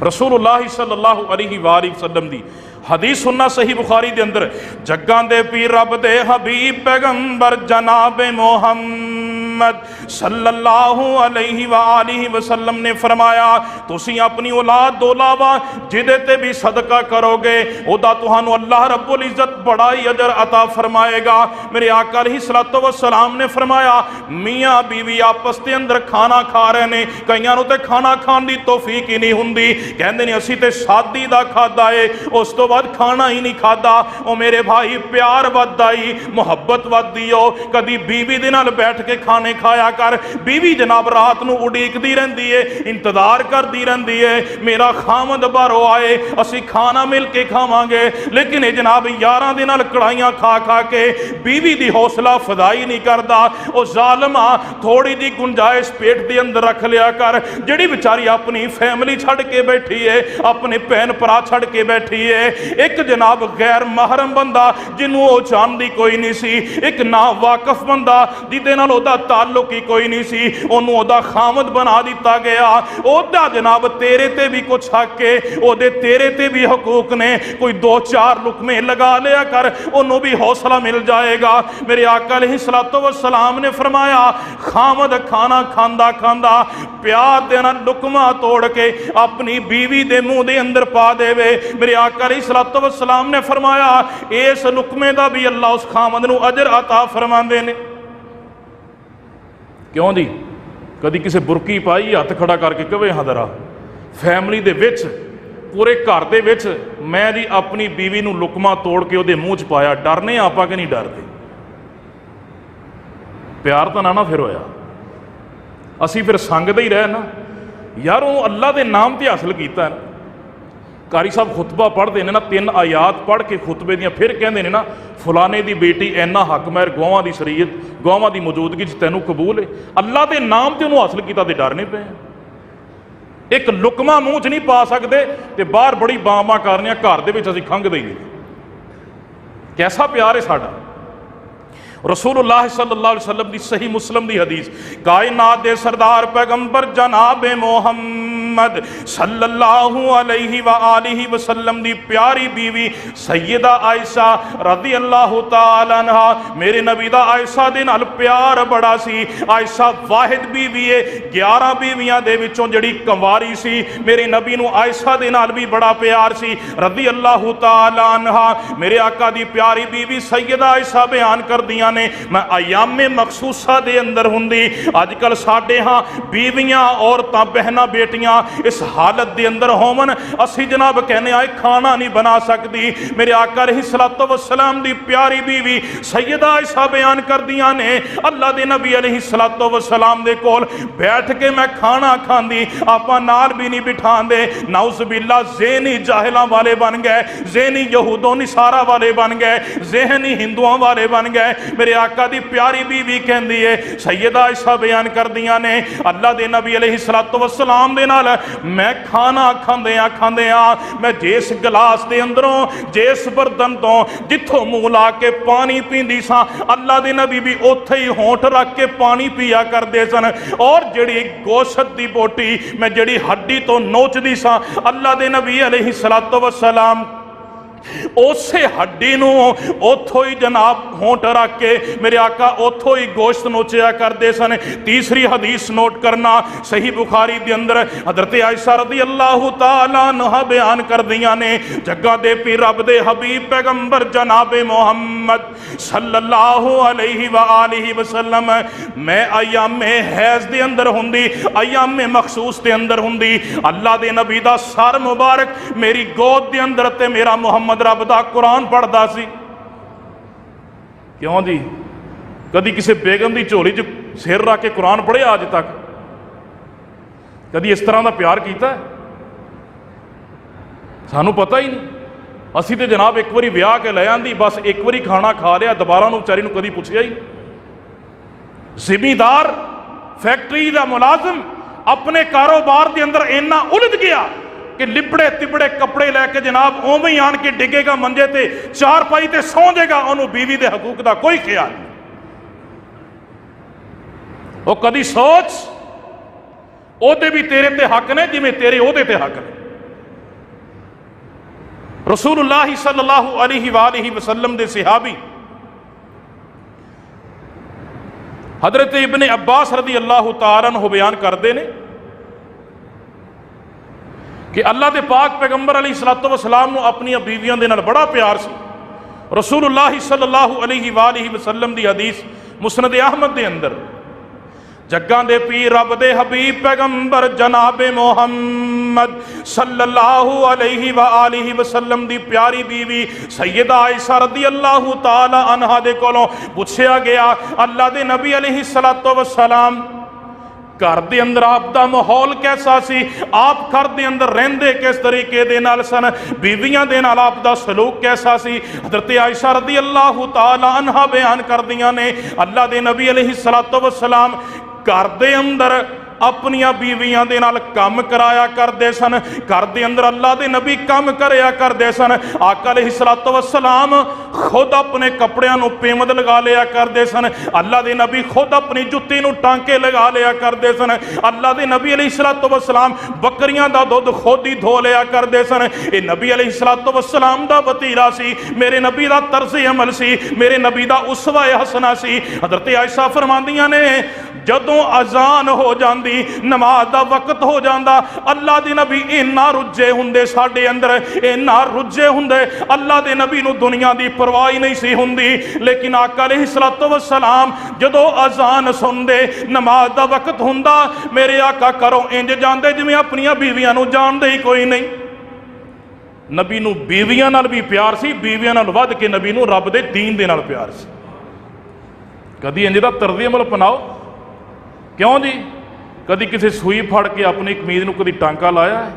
रसूलुल्लाह सल्लल्लाहु अलैहि वसल्लम दी हदीस सुनना सही बुखारी के अंदर, जग्गां दे पीर रब दे हबीब पैगंबर जनाब मोहम्मद सल्लल्लाहु अलैहि वसल्लम ने फरमाया, तुसीं अपनी औलाद दो लावा जिदे ते भी सदका करोगे उदा तुहानू अल्लाह रब्बुल इज्जत बड़ा ही अजर अता फरमाएगा। मेरे आका अलैहिस्सलातु वस्सलाम ने फरमाया, मियाँ बीवी आपस के अंदर खाना खा रहे ने, कईयां नूं ते खाना खाण दी तौफीक ही नहीं हुंदी, कहंदे ने असीं ते शादी दा खादा है, उस तो बाद खाना ही नहीं खाता। ओ मेरे भाई प्यार वधदा ही, मुहब्बत वधदी हो, कदी बीवी दे नाल बैठ के खाने खाया कर। बीवी जनाब रात नूं उड़ीकदी रहिंदी है, इंतजार करदी रहिंदी है, मेरा खामद बाहरों आए, असीं खाना मिल के खावांगे। लेकिन ये जनाब यारां दे नाल कड़ाइयां खा खा के बीवी दी हौसला अफजाई नहीं करदा। ओ जालिमा थोड़ी जी गुंजाइश पेट दे अंदर रख लिया कर। जिहड़ी बेचारी अपनी फैमिली छड़ के बैठी है, अपने भैन भरा छड़ के बैठी है, एक जनाब गैर महरम बंदा जिन्हों वो जानती कोई नहीं सी, एक ना वाकफ बंदा जिदे नाल ओदा ताल्लुक ही कोई नहीं सी, ओनू ओदा खामद बना दिता गया। ओदा जनाब तेरे ते भी कुछ हक है, ओदे तेरे ते भी हकूक ने, कोई 2-4 लुकमे लगा लिया कर, ओनू भी हौसला मिल जाएगा। मेरे आका अलैहिस्सलातु वस्सलाम ने फरमाया, खामद खाना खांदा खांदा प्यार दे नाल लुकमा तोड़ के अपनी बीवी दे मुंह दे अंदर पा देवे। मेरे आका अलैहिस्सलातु वस्सलाम ने फरमाया, इस लुकमे का भी अल्लाह उस खामद नूं अजर अता फरमांदे ने। क्यों जी, कदी किसी बुरकी पाई हथ खड़ा करके कहे हदरा फैमिली दे विच पूरे घर दे विच मैं जी अपनी बीवी नूं लुकमा तोड़ के उहदे मूँह च पाया, डरने आपां कि नहीं डरते? प्यार तो ना फिर होया, असी फिर संगदे ही रहे ना यार। वो अल्लाह के नाम ते हासिल कीता ना। कारी साहब खुतबा पढ़ते हैं ना, 3 आयात पढ़ के खुतबे दियां फिर कहते हैं ना, फलाने की बेटी इन्ना हक मैर गौवां की शरीयत गौवां की मौजूदगी तैनूं कबूल है। अल्लाह के नाम से उन्होंने हासिल किया तो डरने पे। एक लुकमा मूँह च नहीं पा सकते तो बाहर बड़ी बावां कर रहे घर दे विच असीं खंघदे ही नहीं। कैसा प्यार है साडा। रसूलुल्लाह सल्लल्लाहु अलैहि वसल्लम की सही मुस्लिम की हदीस, कायनात दे सरदार पैगंबर जनाब मोहम्मद मुहम्मद सल्लल्लाहु अलैहि व आलिहि वसल्लम दी प्यारी बीवी सैयदा आयशा रज़ी अल्लाह तआला अन्हा, मेरे नबी दा आयशा दे नाल प्यार बड़ा सी। आयशा वाहिद बीवी है, 11 बीवियां दे विचों जिहड़ी कंवारी सी। मेरे नबी नूं आयशा दे नाल भी बड़ा प्यार सी रज़ी अल्लाह तआला अन्हा। मेरे आका दी प्यारी बीवी सैयदा आयशा बयान करदियां ने, मैं अयामे मखसूसा दे अंदर हुंदी। अजकल साडे हाँ बीवियां औरतां बहना बेटियां इस हालत दे अंदर होवन, असी जनाब कहने आए खाना नहीं बना सकती। मेरे आका अलैहिस्सलातु वस्सलाम दी प्यारी बीवी सैयदा आयशा बयान करदियां ने, अल्लाह दे नबी अलैहिस्सलातु वस्सलाम दे कोल बैठ के मैं खाना खांदी, आपां नाल भी नहीं बिठांदे। नाउज़ बिल्ला ज़हनी जाहिलां वाले बन गए, ज़हनी यहूदों निसारा वाले बन गए, ज़हनी हिंदुआं वाले बन गए। मेरे आका दी प्यारी बीवी कहंदी है, सैयदा आयशा बयान करदियां ने, अल्लाह दे नबी अलैहिस्सलातु वस्सलाम दे नाल मैं खाना खांदियां मैं जिस गिलास दे अंदरों जिस बर्तन तो जिथों मूँह ला के पानी पींदी सां, अल्लाह दे नबी भी उत्थे ही होंठ रख के पानी पिया करदे सन। और जिहड़ी गोश्त दी बोटी मैं जिहड़ी हड्डी तो नोचदी सां, अल्लाह दे नबी अलैहिस्सलातु वस्सलाम उसे हड्डी नूं उथों ही जनाब होंठ रख के मेरे आका उथों ही गोश्त नोचिया करते सन। तीसरी हदीस नोट करना, सही बुखारी दे अंदर हजरत आयशा रज़ी अल्लाह तआला अन्हा बयान करदियां ने, जग्गा दे पी रब दे हबीब पैगंबर जनाबे मोहम्मद सल्लल्लाहु अलैहि व आलिहि वसल्लम मैं अयामे हैज दे अंदर हुंदी, अयामे मखसूस दे अंदर हुंदी। अल्लाह दे नबी दा सर मुबारक मेरी गोद दे अंदर ते मेरा मुहम्मद रब दा कुरान पढ़दा सी। क्यों जी, कदी किसी बेगम की झोली च सिर रख के कुरान पढ़िया अज तक? कदी इस तरह का प्यार किया? सानू पता ही नहीं। असी तो जनाब एक बारी विआह के लै आंदी, बस एक बारी खाना खा लिया, दोबारा बेचारी नूं कदी पुछया ही। जिमीदार फैक्ट्री का मुलाजिम अपने कारोबार के अंदर इन्ना उलझ गया कि लिबड़े तिबड़े कपड़े लैके जनाब उवें ही आन के डिगेगा मंजे ते, चार पाई ते सौ जाएगा, उन्होंने बीवी के हकूक का कोई ख्याल नहीं। वो कदी सोच ओदे भी तेरे ते हक ने जिवें तेरे ओदे ते हक ने। रसूलुल्लाह सल्लल्लाहु अलैहि वसल्लम दे सहाबी हजरत इब्ने अब्बास रज़ी अल्लाह तआला अन्हु बयान करते हैं कि अल्लाह के पाक पैगंबर अलैहिस्सलातु वस्सलाम नूं अपनी बीवियों के नाल बड़ा प्यार सी। रसूलुल्लाह सल्लल्लाहु अलैहि वसल्लम की हदीस मुस्नद अहमद के अंदर, जग्गां दे पीर रब दे हबीब पैगंबर जनाबे मोहम्मद सल्लल्लाहु अलैहि व आलिहि वसल्लम दी प्यारी बीवी सैयदा आयशा रज़ी अल्लाह तआला अन्हा दे कोलों पुछया गया, अल्लाह दे नबी अलैहिस्सलातु वस्सलाम घर के अंदर आपका माहौल कैसा सी, आप घर के अंदर रहंदे किस तरीके दे नाल सन, बीवियां दे नाल आपका सलूक कैसा सी। हज़रत आयशा रज़ी अल्लाह तआला अन्हा बयान करदियां ने, अल्लाह दे नबी अलैहिस्सलातु वस्सलाम घर दे अंदर अपनिया बीवियां दे नाल काम कराया करते सन। घर दे अंदर अल्लाह दे नबी काम करया करते सन। आका अलैहिस्सलातु वस्सलाम खुद अपने कपड़ियां नूं पेमद लगा लिया करते सन। अल्लाह दे नबी खुद अपनी जुत्ती नूं टांके लगा लिया करते सन। अल्लाह दे नबी अलैहिस्सलातु वस्सलाम बकरियां दा दुध खुद ही धो लिया करते सन। ये नबी अलैहिस्सलातु वस्सलाम दा वतीरा सी, मेरे नबी दा तर्ज़े अमल सी, मेरे नबी दा उसवा हसना सी। हज़रत आयशा फरमांदियां ने, जदों अजान हो जाती, नमाज का वक्त हो जाता, अल्लाह के नबी इन्ना रुझे हुंदे, साडे अंदर इन्ना रुझे हुंदे, अल्लाह के नबी नूं दुनिया की परवाह ही नहीं सी हुंदी। लेकिन आका अलैहिस्सलातु वस्सलाम जदों अजान सुनदे, नमाज का वक्त हुंदा, मेरे आका करो इंज जांदे जिवें अपनियां बीवियां नूं जानदे ही कोई नहीं। नबी नूं बीवियां नाल भी प्यार सी, बीवियां नाल वध के नबी नूं रब दे दीन दे नाल प्यार सी। कदी इंज दा तर्ज़े अमल अपनाओ। क्यों जी, कदी किसी सूई फड़ के अपनी कमीज नूं कदी टांका लाया है,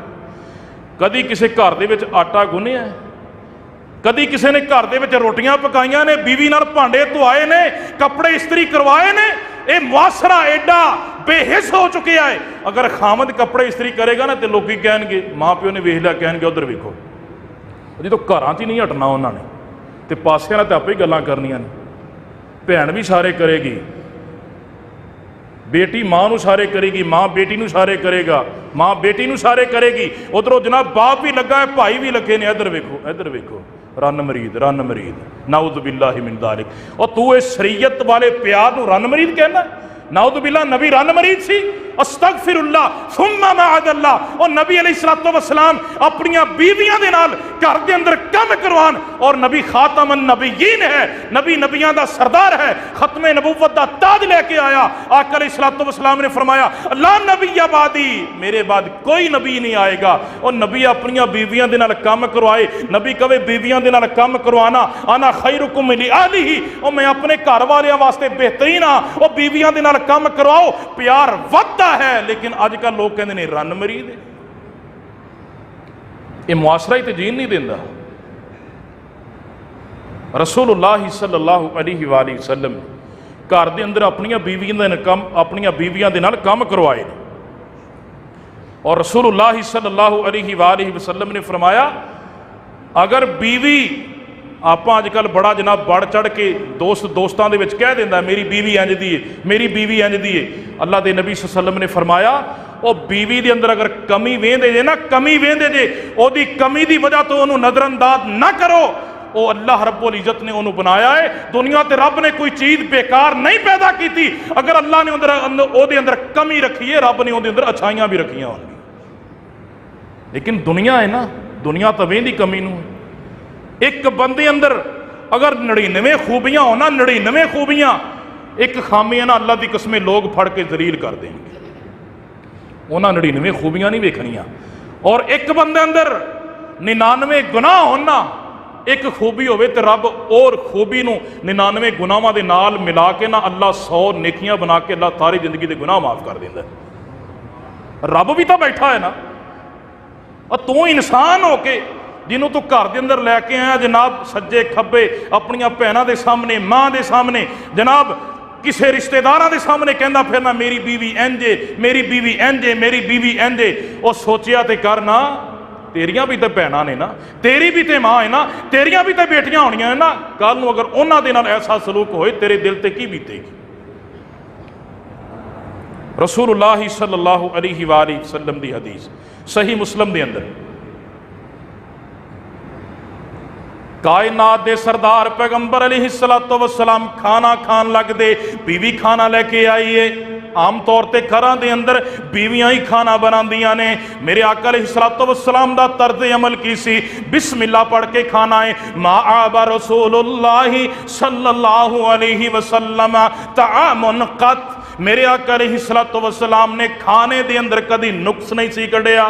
कदी किसी घर दे विच आटा गुन्निया है, कदी किसी ने घर दे विच रोटियां पकाइयां ने, बीवी नाल भांडे धुआए ने, कपड़े इस्त्री करवाए ने। ये मुआसरा एडा बेहिस हो चुका है। अगर खामद कपड़े इस्त्री करेगा ना तो लोग कहेंगे, माँ प्यो ने वेख लिया, कहेंगे उधर वेखो जी, तो घर च नहीं हटना उन्होंने, तो पासियां नाल तो आपे ही गल्लां करनियां ने, भैन भी सारे करेगी, बेटी माँ नूं इशारे करेगी, माँ बेटी नूं इशारे करेगा, माँ बेटी नूं इशारे करेगी। उधरों जनाब बाप भी लगा है, भाई भी लगे ने। इधर वेखो, इधर वेखो, रन मरीद, नाउज़ बिल्लाहि मिन ज़ालिक। और तू इस शरीयत वाले प्यार नूं रन मरीद कहना? नाउज़ बिल्लाह, नबी रन मरीद सी। अस्तगफिरुल्लाह सुम्मा माअज़ल्लाह। और नबी अलैहिस्सलातु वस्सलाम अपनियां बीवियां दे नाल घर दे अंदर कम करवान। और नबी खातमन नबीयीन है, नबी नबियां दा सरदार है, खत्मे नबुव्वत दा ताज लेके आया। आका अलैहिस्सलातु वस्सलाम ने फरमाया ला नबिय्य बादी, मेरे बाद कोई नबी नहीं आएगा। और नबी अपनियां बीवियां दे नाल कम करवाए। नबी कहे बीवियां दे नाल कम करवाना, अना खैरुकुम लि अहलिही, और मैं अपने घर वालियां वास्ते बेहतरीन हां। और बीवियां दे नाल कम करवाओ, प्यार वधदा है। लेकिन अजकल लोग कहते ने रन मरीद है। ये मुआशरा ही तो जीन नहीं देता। रसूलुल्लाह सल्लल्लाहु अलैहि वसल्लम घर के अंदर अपनियां बीवियां दे नाल कम करवाए। और रसूलुल्लाह सल्लल्लाहु अलैहि वसल्लम ने फरमाया अगर बीवी आप अजकल बड़ा जनाब बढ़ चढ़ के दोस्तों के कह देंदा मेरी बीवी इंज दी है, मेरी बीवी इंज दी है। अल्लाह के नबी सल्लल्लाहु अलैहि वसल्लम ने फरमाया वो बीवी के अंदर अगर कमी वेंदे जे ना, कमी वेंदे जे, ओदी कमी की वजह तो उन्होंने नज़रअंदाज ना करो। वो अल्लाह रब्बुल इज़्ज़त ने उन्होंने बनाया है। दुनिया ते रब ने कोई चीज़ बेकार नहीं पैदा की थी। अगर अल्लाह ने उहदे अंदर कमी रखी है, रब ने उहदे अंदर अच्छाइयां भी रखियां होंगी। लेकिन दुनिया है ना, दुनिया तो वेंदी कमी नूं। एक बंदे अंदर अगर 99 खूबियां हो ना, 99 खूबियां, एक खामी है ना, अल्लाह की कसमें लोग फड़ के जलील कर देंगे। उन्हें 99 खूबियां नहीं वेखनियां। और एक बंदे अंदर 99 गुनाह होना, एक खूबी होवे तो रब और खूबी नूं 99 गुनाहां दे नाल मिला के ना अल्लाह 100 नेकियां बना के अल्लाह सारी जिंदगी के गुनाह माफ कर देंदा है। रब भी तो बैठा है ना। और तू इंसान हो के जिन्हों तू घर के अंदर लैके आया जनाब सज्जे खब्बे अपनियां भैणां दे सामने, माँ के सामने, जनाब किसी रिश्तेदारों के सामने कहना फिरना मेरी बीवी इंजे, मेरी बीवी इंजे, मेरी बीवी इंजे। और सोचिया तो करना तेरियां भी तो भैणां ने ना, तेरी भी तो माँ है ना, तेरियां भी तो बेटियां होनियां है ना। कल नूं अगर उन्हां दे नाल ऐसा सलूक होए तेरे दिल ते की बीतेगी। रसूलुल्लाह सल्लल्लाहु अलैहि वसल्लम दी हदीस सही मुस्लिम दे अंदर कायनात दे सरदार पैगंबर अलैहिस्सलातु वस्सलाम खाना खान लगदे, बीवी खाना लेके आई है। आम तौर पर घरां दे अंदर बीवियां ही खाना बनांदियां ने। मेरे आका अलैहिस्सलातु वस्सलाम दा तर्ज अमल की सी बिस्मिल्लाह पढ़ के खाना है। माआबा रसूलुल्लाह सल्लल्लाहु अलैहि वसल्लम तामुन कत, मेरे आका अलैहिस्सलातु वस्सलाम ने खाने दे अंदर कदी नुक्स नहीं सी कढ़िया,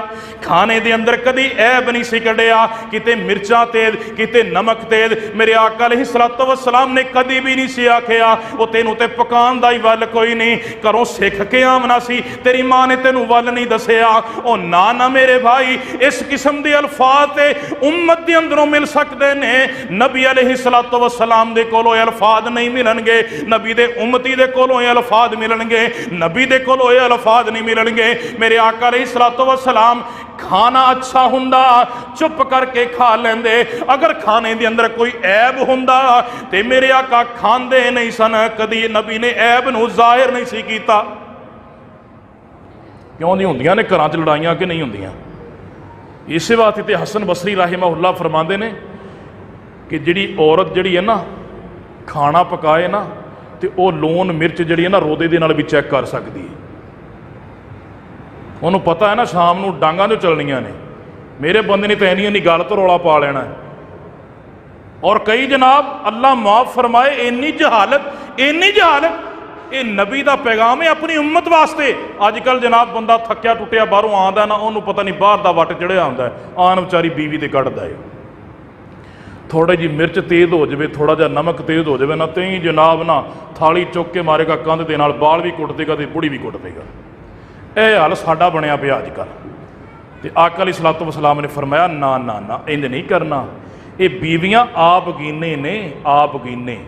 खाने दे अंदर कदी ऐब नहीं सी कढ़िया, किते मिर्चा तेज किते नमक तेज। मेरे आका अलैहिस्सलातु वस्सलाम ने कदी भी नहीं सी आखिया वो तेनू ते पकान दा ही वल कोई नहीं, घरों सिख के आमना सी, तेरी मां ने तेनू वल नहीं दसिया। ओ ना ना मेरे भाई, इस किस्म के अल्फाज ते उम्मत के अंदरों मिल सकते ने। नबी अलैहिस्सलातु वस्सलाम दे कोलों अल्फाज नहीं मिलणगे, नबी दे उम्मती दे कोलों अल्फाज मिलणगे, नबी दे कोलों अल्फाज नहीं मिलणगे। मेरे आका अलैहिस्सलातु वस्सलाम खाना अच्छा हुंदा चुप करके खा लेंदे, अगर खाने दे अंदर कोई ऐब हुंदा ते मेरे आका खांदे नहीं सन, कदी नबी ने ऐब नूं जाहिर नहीं सी कीता। क्यों नहीं हुंदियां ने घरां च लड़ाइयां कि नहीं हुंदियां? इस वास्ते ते हसन बसरी रहमहुल्लाह फरमांदे ने कि जिहड़ी औरत जिहड़ी है ना खाना पकाए ना तो वह लून मिर्च जिहड़ी है ना रोदे दे नाल भी चैक कर सकती है। उन्होंने पता है ना शाम नूं डांगां जो चलनियां ने, मेरे बंदे ने तो इन्नी गल तो रौला पा लेना है। और कई जनाब अल्लाह माफ फरमाए इन्नी जहालत ये नबी का पैगाम है अपनी उम्मत वास्ते। अजकल जनाब बंदा थक्या टुटिया बाहरों आंदा ना, उन्होंने पता नहीं बाहर का वट चढ़िया होंदा है, आन विचारी बीवी ते कढ़दा है। थोड़ी जी मिर्च तेज हो जाए, थोड़ा जा नमक तेज हो जाए ना, तो ही जनाब ना थाली चुक के मारेगा कंध के नाल, बाल भी कुट देगा तो बुढ़ी भी कुट देगा। यह हाल साडा बनया पिया अजकल। तो आका अलैहिस्सलातु वस्सलाम ने फरमाया ना ना ना इंज नहीं करना, ये बीवियां आप गिने ने, आप गिने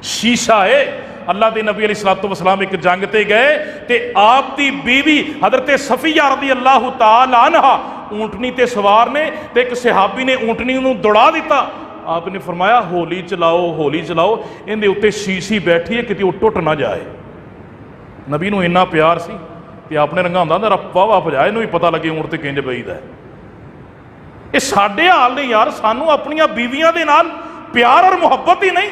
शीशा है। अल्लाह के नबी अलैहिस्सलातु वस्सलाम एक जंग ते गए ते आप दी बीवी हजरत सफिया रज़ियल्लाहु ताला अन्हा ऊंटनी ते सवार ने, ते एक सहाबी ने ऊंटनी नूं दौड़ा दिता। आपने फरमाया हौली चलाओ, हौली चलाओ, इहदे उत्ते शीशी बैठी है किते टुट ना जाए। नबी नूं इन्ना प्यार सी ते अपने रंगाउंदा हुंदा वाह भजा इहनूं भी पता लगे ऊंट ते किंज बईदा है। ये साडे हाल ने यार, सानू अपनियां बीवियां दे नाल प्यार और मुहब्बत ही नहीं।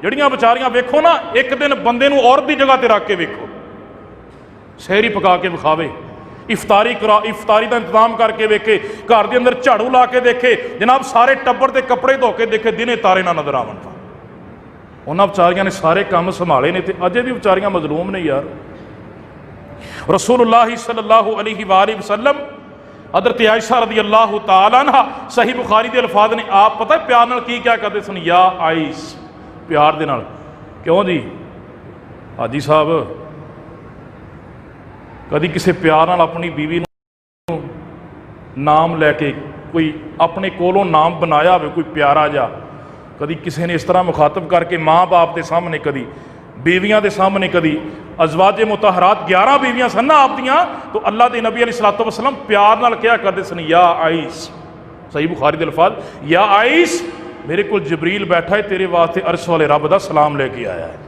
जड़ियां बेचारियां वेखो ना, एक दिन बंदे नूं औरत दी जगह ते रख के वेखो, सहरी पका के विखावे, इफ्तारी का इंतजाम करके वेखे, घर के अंदर झाड़ू ला के देखे, जनाब सारे टब्बर के कपड़े धो के देखे, दिने तारे ना नजर आवन। उन्होंने बेचारियां ने सारे काम संभाले ने ते अजे भी बेचारियां मजलूम ने यार। रसूलुल्लाह सल्लल्लाहु अलैहि वसल्लम हज़रत आयशा रज़ी अल्लाह तआला अन्हा, सही बुखारी के अल्फाज ने, आप पता है प्यार नाल की क्या करते सन, या आइस, प्यार दे नाल। क्यों जी हाजी साहब, कभी किसी प्यार नाल अपनी बीवी नूं नाम लैके कोई अपने कोलों नाम बनाया हो, कोई प्यारा जा, कभी किसी ने इस तरह मुखातब करके माँ बाप के सामने, कभी बीवियां के सामने, कभी अजवाजे मुतहरात 11 बीवियां सन ना आप दियां, तो अल्लाह के नबी अलैहिस्सलातु वस्सलाम प्यार नाल क्या करते सन, या आइस। सही बुखारी के अल्फाज, या आइस, मेरे को जबरील बैठा है, तेरे वास्ते अर्श वाले रब दा सलाम लेके आया है।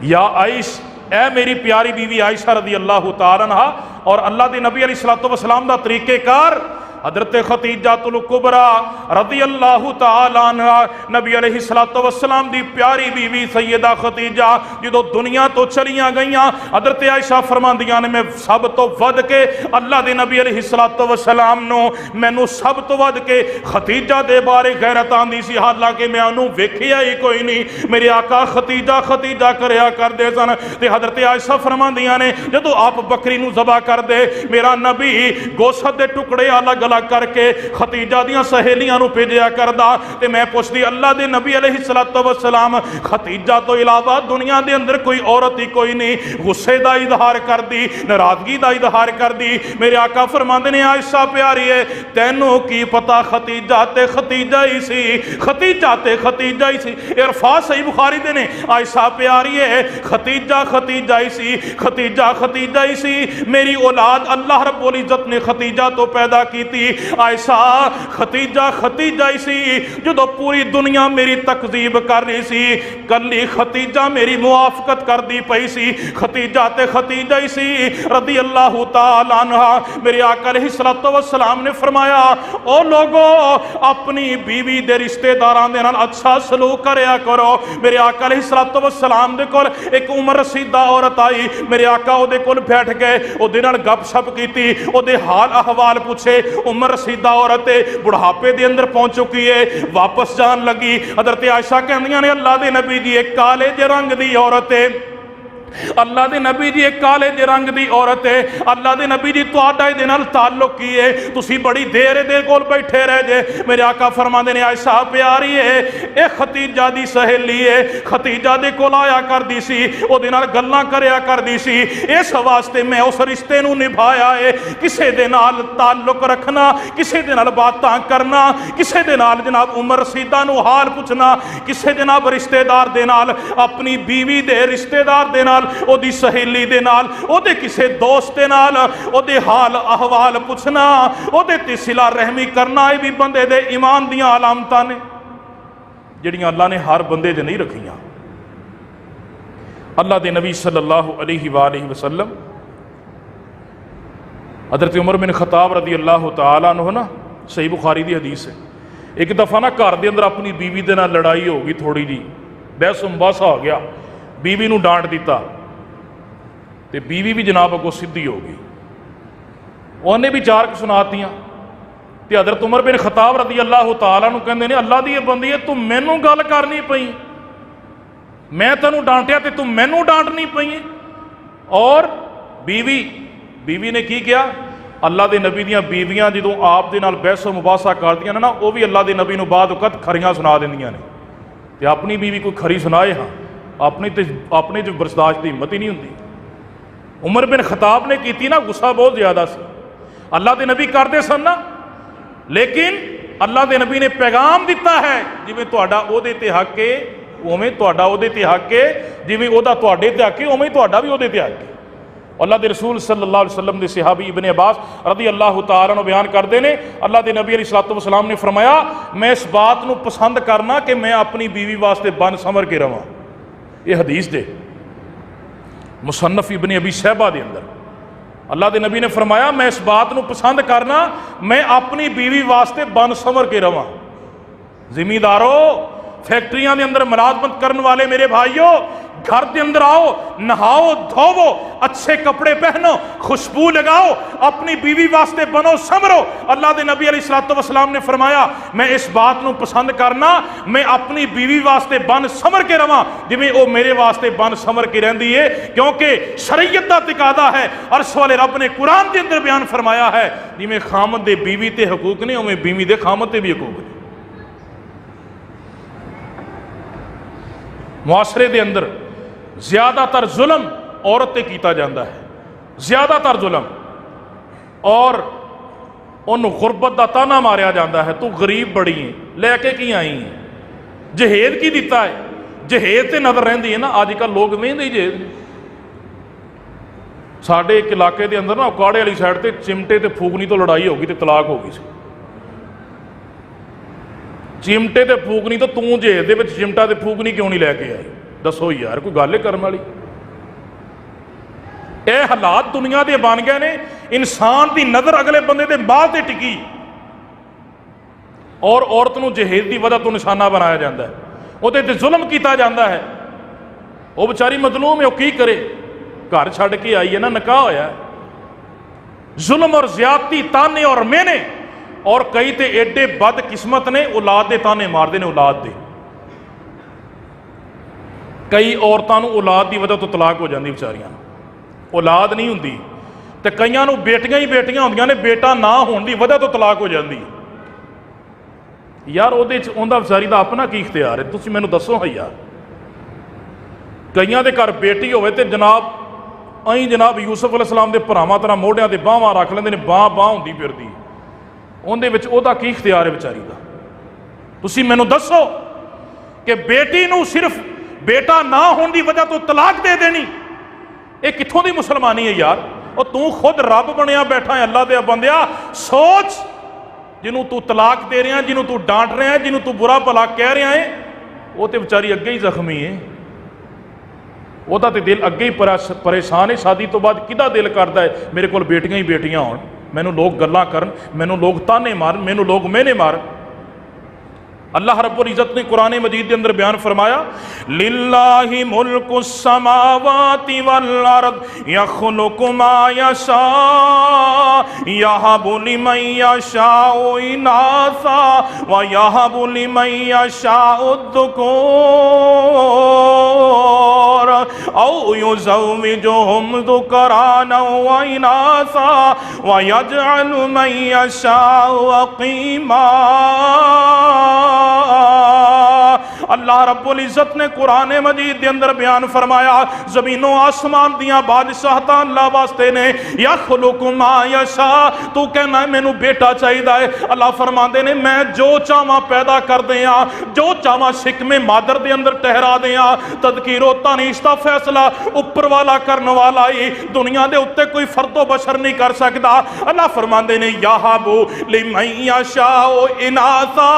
या आइस, ए मेरी प्यारी बीवी आयशा रज़ी अल्लाह तआला अन्हा। और अल्लाह के नबी अलैहिस्सलातु वस्सलाम दा तरीक़ेकार, हज़रत खतीजातुल कुबरा रज़ी अल्लाह तआला अन्हा, नबी अलैहिस्सलातु वस्सलाम दी प्यारी बीवी सैयदा खतीजा जो दुनिया तो चलियां गईयां, हज़रत आयशा फरमांदियां ने, मैं सब तो वध के अल्लाह के नबी अलैहिस्सलातु वस्सलाम नूं, मैनू सब तो वध के खतीजा दे बारे गैरत आंदी सी, हालांकि मैं उन्होंने वेखिया ही कोई नहीं। मेरे आका खतीजा खतीजा करया करदे सन। ते हज़रत आयशा फरमांदियां ने, जदों आप बकरी नूं ज़बा कर दे, मेरा नबी गोश्त के टुकड़े अलग करके खतीजा दियां सहेलियां नूं भेजिया करदा, ते मैं पुछदी, अल्लाह दे नबी अलैहिस्सलातु वस्सलाम, खतीजा तो इलावा दुनिया दे अंदर कोई औरत ही कोई नहीं गुस्से का इजहार कर दी, नाराजगी का इजहार कर दी। मेरे आका फरमांदे ने, आयशा प्यारी है, तैनू की पता खतीजा ते खतीजा ही सी, खतीजा ते खतीजा ही सी। इरफा सही बुखारी दे ने, आयशा प्यारी है, खतीजा खतीजा ही सी, खतीजा खतीजा ही सी। मेरी औलाद अल्लाह रब्बुल इज्जत ने खतीजा तो पैदा की थी। आयशा खतीजा खतीजा ही सी, जो पूरी दुनिया मेरी तकजीब कर रही सी, कली खतीजा मेरी मुआफकत कर दी पई सी। खतीजा ते खतीजा ही सी रज़ी अल्लाह तआला अन्हा। मेरे आका अलैहिस्सलातु वस्सलाम ने फरमाया, ओ लोगो, अपनी बीवी दे रिश्तेदारां दे नाल अच्छा सलूक करया करो। मेरे आका अलैहिस्सलातु वस्सलाम दे कोल एक उम्र रसीदा औरत आई, मेरे आका ओदे कोल बैठ गए, ओदे नाल गपशप कीती, ओदे हाल अहवाल पूछे। उम्र रसीदा औरत बुढ़ापे के अंदर पहुंच चुकी है, वापस जान लगी। हज़रत आयशा कहंदियां ने, अल्लाह दे नबी जी एक काले जे रंग दी औरत है, अल्लाह दे नबी जी एक काले जे रंग दी औरत है, अल्लाह दे नबी जी तुहाडा इहदे नाल ताल्लुक की है, तुसी बड़ी देर इहदे कोल बैठे रह जे। मेरे आका फरमांदे ने, आयशा प्यारी है, ये खतीजा दी सहेली है, खतीजा दे कोल आया करदी सी, ओहदे नाल गल्लां करया करदी सी, इस वास्ते मैं उस रिश्ते नूं निभाया है। किसे दे नाल ताल्लुक रखना, किसे दे नाल बातां करना, किसे दे नाल जनाब उमर रसीदा नूं हाल पुछना, किसे जनाब रिश्तेदार दे नाल, अपनी बीवी दे रिश्तेदार दे नाल, ओदी सहेली दे नाल, ओदे किसे दोस्त दे नाल ओदे हाल अहवाल पुछना, ओदे ते सिला रहमी करना, ये भी बंदे दे ईमान दियां अलामतां ने जिहड़ियां अल्लाह ने हर बंदे च नहीं रखियां। अल्लाह दे नबी सल्लल्लाहु अलैहि वसल्लम, हज़रत उमर बिन खत्ताब रज़ी अल्लाह तआला अन्हु ना, सही बुखारी दी हदीस है, एक दफ़ा ना घर के अंदर अपनी बीवी दे नाल लड़ाई हो गई, थोड़ी जी बहस मुबासा हो गया, बीवी नूं डांट दिता, तो बीवी भी जनाब अगों सीधी हो गई, उन्हें भी चार सुनातियां। तो हज़रत उमर बिन खत्ताब रज़ी अल्लाह तआला नूं कहंदे ने, अल्लाह दी बंदी है, तू मैनू गल करनी पई, मैं तैनूं डांटिया तो तू मैनू डांटनी पई। और बीवी ने की किया, अल्लाह के नबी दियां बीवियां जो आप दे नाल बहसो मुबासा करदियां ने ना, वो भी अल्लाह के नबी नूं बाद वक़्त खरियां सुना दिंदियां ने, तो अपनी बीवी कोई खरी सुनाए, हाँ अपने च बर्दाश्त की हिम्मत ही नहीं होंगी। उमर बिन खत्ताब ने की ना, गुस्सा बहुत ज़्यादा सी, अल्लाह के नबी करते सन ना, लेकिन अल्लाह के नबी ने पैगाम दिता है, जिवें तुहाडा ओहदे ते हक है उवें तुहाडा ओहदे ते हक है, जिवें ओहदा तुहाडे ते हक है उवें तुहाडा भी ओहदे ते हक है। अल्लाह के रसूल सल्लल्लाहु अलैहि वसल्लम के सहाबी इब्ने अब्बास रज़ी अल्लाह तआला अन्हु बयान करते हैं, अल्लाह के नबी अलैहिस्सलातु वस्सलाम ने फरमाया, मैं इस बात को पसंद करना कि मैं अपनी बीवी वास्ते बन संवर के रवां। ये हदीस दे मुसन्नफ इब्न अबी शैबा के अंदर अल्लाह के नबी ने फरमाया, मैं इस बात को पसंद करना मैं अपनी बीवी वास्ते बन संवर के रवां। जिमीदारों, फैक्ट्रियां के अंदर मुलाजमत करने वाले मेरे भाइयों, घर के अंदर आओ, नहाओ धोवो, अच्छे कपड़े पहनो, खुशबू लगाओ, अपनी बीवी वास्ते बनो संवरो। अल्लाह के नबी अलैहिस्सलातु वस्सलाम ने फरमाया, मैं इस बात को पसंद करना मैं अपनी बीवी वास्ते बन संवर के रवां जिवें वो मेरे वास्ते बन संवर के रहिंदी है, क्योंकि शरीयत का तकादा है। अर्श वाले रब ने कुरान के अंदर बयान फरमाया है, जिवें खामद दे बीवी ते हकूक ने उवें बीवी दे खामद ते भी हकूक ने। मुआशरे के अंदर ज्यादातर जुल्म औरत ते कीता जाता है, ज्यादातर जुल्म, और उन्होंने गुरबत का ताना मारिया जाता है, तू गरीब बड़ी है, लैके की आई है, जहेज की दिता है, जहेज से नजर रही है ना। अजकल लोग वेंदे ही जहेज ने। साडे एक इलाके के अंदर ना उकाड़े वाली साइड से चिमटे ते फूकनी तो लड़ाई हो गई तो तलाक हो गई सी। चिमटे ते फूकनी तो तू जहेज के चिमटा ते फूकनी क्यों नहीं लैके आई? दसो यार, कोई गल करने वाली। यह हालात दुनिया के बन गए ने। इंसान की नज़र अगले बंदे के बाल से टिकी और औरत को जहेज की वजह तो निशाना बनाया जाता है, वो जुल्म किया जाता है। वो बेचारी मजलूम है, वो की करे, घर छड़ के आई है ना, निकाह होया। जुल्म और ज्यादती, ताने और मेहने, और कई तो एडे बदकिस्मत ने औलाद के ताने मारते हैं। औलाद के कई औरतों को औलाद की वजह तो तलाक हो जाती, बेचारियां औलाद नहीं होंगी, तो कईयां नूं बेटियां ही बेटियां होंदियां ने, बेटा ना होने की वजह तो तलाक हो जाती। यार उहदा बेचारी का अपना की इख्तियार है? तुसीं मैनूं दसो है यार। कईयां दे घर बेटी होवे ते जनाब अं जनाब यूसुफ अलैहिस्सलाम के भरावां तरह मोढ़ियां ते बाहां रख लेंदे ने, बांह होंदी फिरदी, उहदे विच उहदा की इख्तियार है बेचारी का? तुसीं मैनूं दसो कि बेटी नूं सिर्फ बेटा ना होने की वजह तो तलाक दे देनी, ये कित्थों की मुसलमानी है यार? और तू खुद रब बनया बैठा है, अल्लाह दे बंदिया सोच, जिन्हों तू तलाक दे रहा, जिन्हों तू डांट रहा है, जिन्हों तू बुरा भला कह रहा है, वो तो बेचारी अगे ही जख्मी है, वह तो दिल अगे ही परेशान है। शादी तो बाद किदा दिल करता है मेरे को बेटियां ही बेटियां होण, मैनू लोग गल्लां करन, मैनू लोग ताने मारन, मैनू लोग मेहने मारन। अल्लाह रब्बुल इज़्ज़त ने कुरान मजीद के अंदर बयान फरमाया, लिल्लाहि मुल्कु समावाति वल अर्द यख्लुकु मा यशा यहबु लिमन यशाउ इनासा व यहबु लिमन यशाउ दुकुर औ युज़व्विजुहुम ज़ुकराना व इनासा व यजअलु मन यशाउ अक़ीमा। अल्लाह रब्बुल इज़्ज़त ने कुरान मजीद के अंदर बयान फरमाया, जमीनों आसमान दियां बादशाहतां अल्लाह वास्ते ने। यख्लुकु मा यशा, तू कहना मैनू बेटा चाहिए है, अल्लाह फरमाते ने मैं जो चाहवा पैदा कर दिया, जो चाहवा शिकमे मादर के अंदर ठहरा दिया। तदकीरो तानीस दा फैसला उपर वाला करने वाला ही, दुनिया के उत्ते कोई फर्दो बशर नहीं कर सकता। अल्लाह फरमाते ने यहबु लिमन यशाउ इनासा,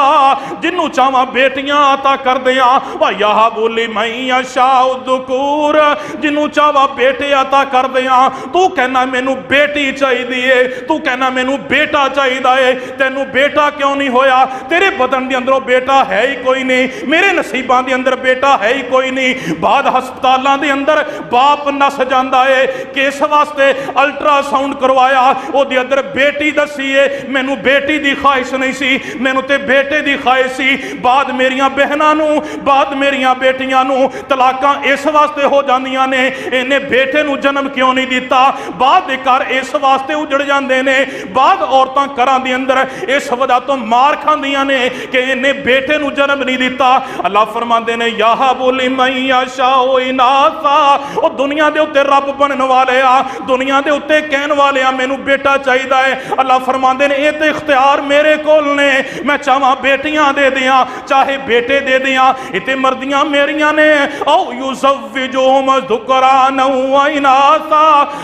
जिन्हों चाहवा बेटियां अता कर दिया, व यहबु लिमन यशाउ दुकूर, जिन्हों चाहवा बेटे अता कर दिया। तू कहना मैनू बेटी चाहिए, तू कहना मैनू बेटा चाहिए है, तेनू बेटा क्यों नहीं होया? तेरे बदन के अंदरों बेटा है ही कोई नहीं, मेरे नसीबां के अंदर बेटा है ही कोई नहीं। बाद हस्पतालों के अंदर बाप नस जाता है, किस वास्ते अल्ट्रासाउंड करवाया, उसके अंदर बेटी दसी है, मैनू बेटी की ख्वाहिश नहीं सी, मैनू तो बेटे की ख्वाहिश सी। बाद मेरिया बहनों नू, बाद मेरिया बेटियां नू तलाकां इस वास्ते हो जांदियां ने, इन्हें बेटे नू जन्म क्यों नहीं दिता? बाद दे घर इस वास्ते उजड़ जाते ने, बाद औरतां घरां दे अंदर इस वजह तो मार खांदियां ने कि इन्हें बेटे नू जन्म नहीं दिता। अल्लाह फरमाते ने यहबु लिमन यशाउ इनासा, ओ दुनिया दे उत्ते रब बनने वाले आ, दुनिया दे उत्ते कहने वाले आ मैनू बेटा चाहिए है। अल्लाह फरमाते ने ये तो इख्तियार मेरे कोल ने, मैं चाहवा बेटियां दे दियां चाहे बेटे दे दियां, इते मर्दियां मेरियां ने औ युज़व्विजुहुम ज़ुकराना व इनासा।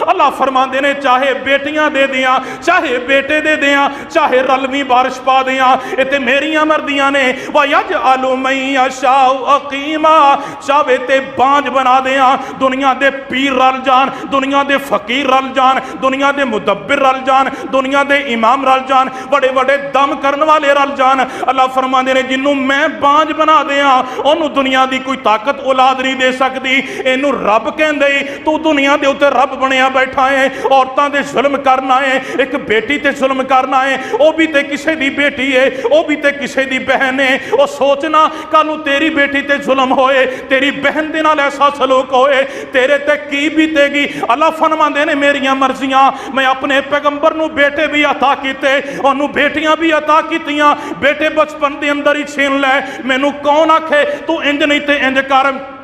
अल्लाह फरमाते ने चाहे बेटियां दे दियां चाहे बेटे दे दियां चाहे रलवी बारिश पा दियां, इते मेरियां मर्दियां ने। व यजअलु मन यशाउ अकीमा, चाहे ते बांझ बना दियां। दुनिया दे पीर रल जान, दुनिया दे फकीर रल जान, दुनिया दे मुदब्बिर रल जान, दुनिया दे इमाम रल जान, बड़े बड़े दम करने वाले रल जान। अल्लाह फरमाते ने जिन्हों मैं बांझ बना दियां ओनू दुनिया की कोई ताकत औलाद नहीं दे सकती। इनू रब कहंदे तू दुनिया के उत्ते रब बनया बैठा है, औरतां दे जुल्म करना है, एक बेटी ते जुल्म करना है, वह भी ते किसी दी बेटी है, वह भी ते किसी दी बहन है। वो सोचना कल तेरी बेटी ते जुल्म होए, तेरी बहन दे नाल ऐसा सलूक होए, तेरे ते की बीतेगी। अल्लाह फरमांदे ने मेरियां मर्जियां, मैं अपने पैगंबर नू बेटे भी अता कीते, ओनू बेटियां भी अता कीतियां। बेटे बचपन के अंदर ही छीन लै, मैनू कौन आखे तू इंज नहीं ते इंज कर।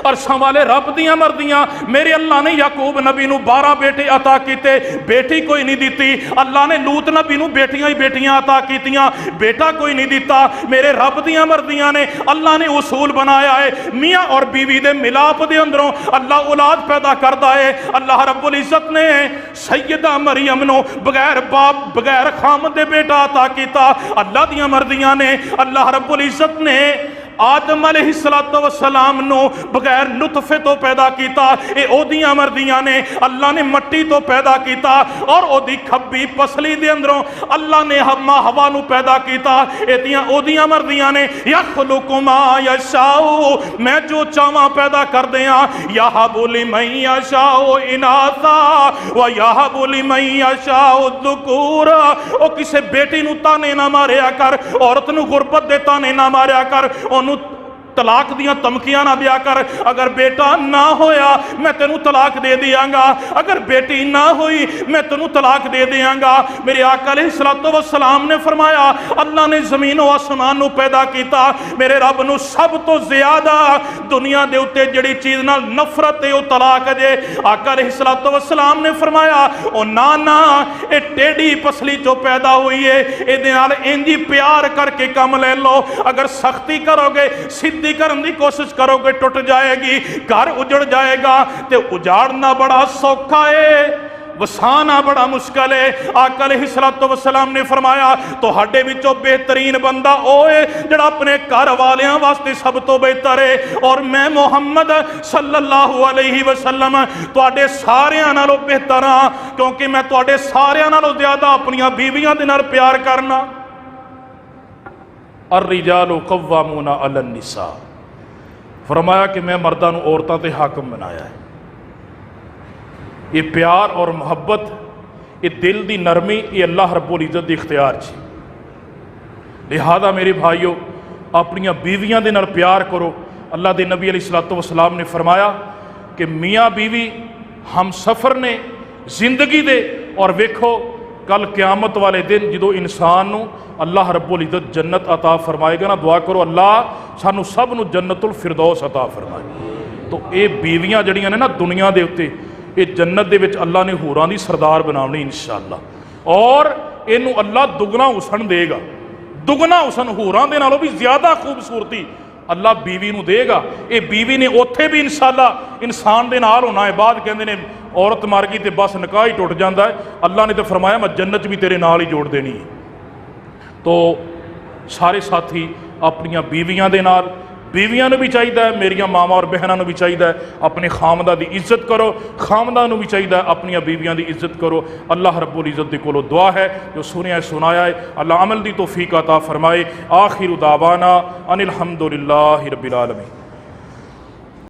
अरशां वाले रब दियां मर्दियां, मेरे अल्लाह ने याकूब नबी नू 12 बेटे अता किते, बेटी कोई नहीं दी। अल्लाह ने लूत नबी नू बेटियां ही बेटियां अता कीतियां, बेटा कोई नहीं दिता। मेरे रब दियां मर्दियां ने, अल्लाह ने उसूल बनाया है मियाँ और बीवी दे मिलाप दे अंदरों अल्लाह औलाद पैदा करता है। अल्लाह रब्बुल इज्जत ने सैयदा मरियम नू बगैर बाप बगैर खामद दे बेटा अता किया। अल्लाह दियां मर्दियां ने, अल्लाह रब्बुल इज्जत ने आदम अलैहिस्सलातु वस्सलाम नो बगैर नुतफे तो पैदा किया। ये ओदियां मर्दियां ने, अल्लाह ने मट्टी तो पैदा किया और ओदी खब्बी पसली दे अंदरों अल्लाह ने हम्मा हवा नू पैदा किया। एदियां ओदियां मर्दियां ने यखलुकु मा यशाउ, मैं जो चाहवां पैदा कर दियां। यहबु लिमन यशाउ इनासा व यहबु लिमन यशाउ ज़ुकूर। ओ किसे बेटी नू ताने ना मारिया कर, औरत नू गुरबत दे ताने ना मारिया कर, तलाक दियां धमकियां ना दिया कर। अगर बेटा ना होया मैं तेनू तलाक दे दियांगा, अगर बेटी ना हुई मैं तेनू तलाक दे दियांगा। मेरे आका अलैहिस्सलातु वस्सलाम ने फरमाया अल्लाह ने जमीन और आसमान नू पैदा किया, मेरे रब नू सब तो ज्यादा दुनिया दे उत्ते जिहड़ी चीज नाल नफरत है वो तलाक जे। आका अलैहिस्सलातु वस्सलाम ने फरमाया ओ ना ना ये टेढ़ी पसली चो पैदा हुई है, इहदे नाल इंज ही प्यार करके काम ले लो। अगर सख्ती करोगे सिद्धी करने की कोशिश करोगे टुट जाएगी, घर उजड़ जाएगा। ते उजाड़ना बड़ा सौखा है, वसाना बड़ा मुश्किल है। आका अलैहिस्सलातु वस्सलाम ने फरमाया तुहाडे विचों बेहतरीन बंदा ओह है जिहड़ा अपने घर वालियां वास्ते सब तो बेहतर है, और मैं मुहम्मद सल्लल्लाहु अलैहि वसल्लम तुहाडे सारियां नालों बेहतर हां, क्योंकि मैं तुहाडे सारियां नालों ज्यादा अपनियां बीवियां दे नाल प्यार करना। अर्रिजालु कव्वामूना अलन निसा, फरमाया कि मैं मर्दां नूं औरतां ते हाकम बनाया है। ये प्यार और मुहब्बत, ये दिल की नरमी, ये अल्लाह रब्बुल इज्जत की इख्तियार ची। लिहाजा मेरे भाइयों अपनियां बीवियां दे नाल प्यार करो। अल्लाह के नबी अलैहिस्सलातु वस्सलाम ने फरमाया कि मियाँ बीवी हम सफ़र ने जिंदगी दे, और वेखो कल क्यामत वाले दिन जो इंसान नूं अल्लाह रब्बुल इज्जत जन्नत अता फरमाएगा ना, दुआ करो अल्लाह सानू सब नूं जन्नतुल फिरदौस अता फरमाए। तो ये बीवियां जड़ियां ने ना दुनिया के उत्ते, ये जन्नत दे विच अल्लाह ने होरां दी सरदार बनावनी इंशाअल्लाह, और इनू अल्लाह दुगना हुसन देगा। दुगना हुसन होरां दे नालों भी ज्यादा खूबसूरती अल्लाह बीवी नूं देगा। ये बीवी ने उत्थे भी इंशाअल्लाह इंसान दे नाल होना है। बाद कहंदे ने औरत मर गई तो बस निकाह ही टुट जाता है, अल्लाह ने तो फरमाया मैं जन्नत भी तेरे नाल ही जोड़ देनी है। तो सारे साथी अपनियां बीवियां दे नाल, बीवियां भी चाहिए मेरिया मावां और बहनों भी चाहिए अपने खामदा की इज्जत करो, खामदा भी चाहिए अपनियां बीवियां की इज्जत करो। अल्लाह रब्बुल इज्जत के कोलों दुआ है जो सुनिया सुनाया है, अल्लाह अमल की तौफीक अता फरमाए। आखिर दावाना अनिल हम्दुलिल्लाहि रब्बिल आलमीन।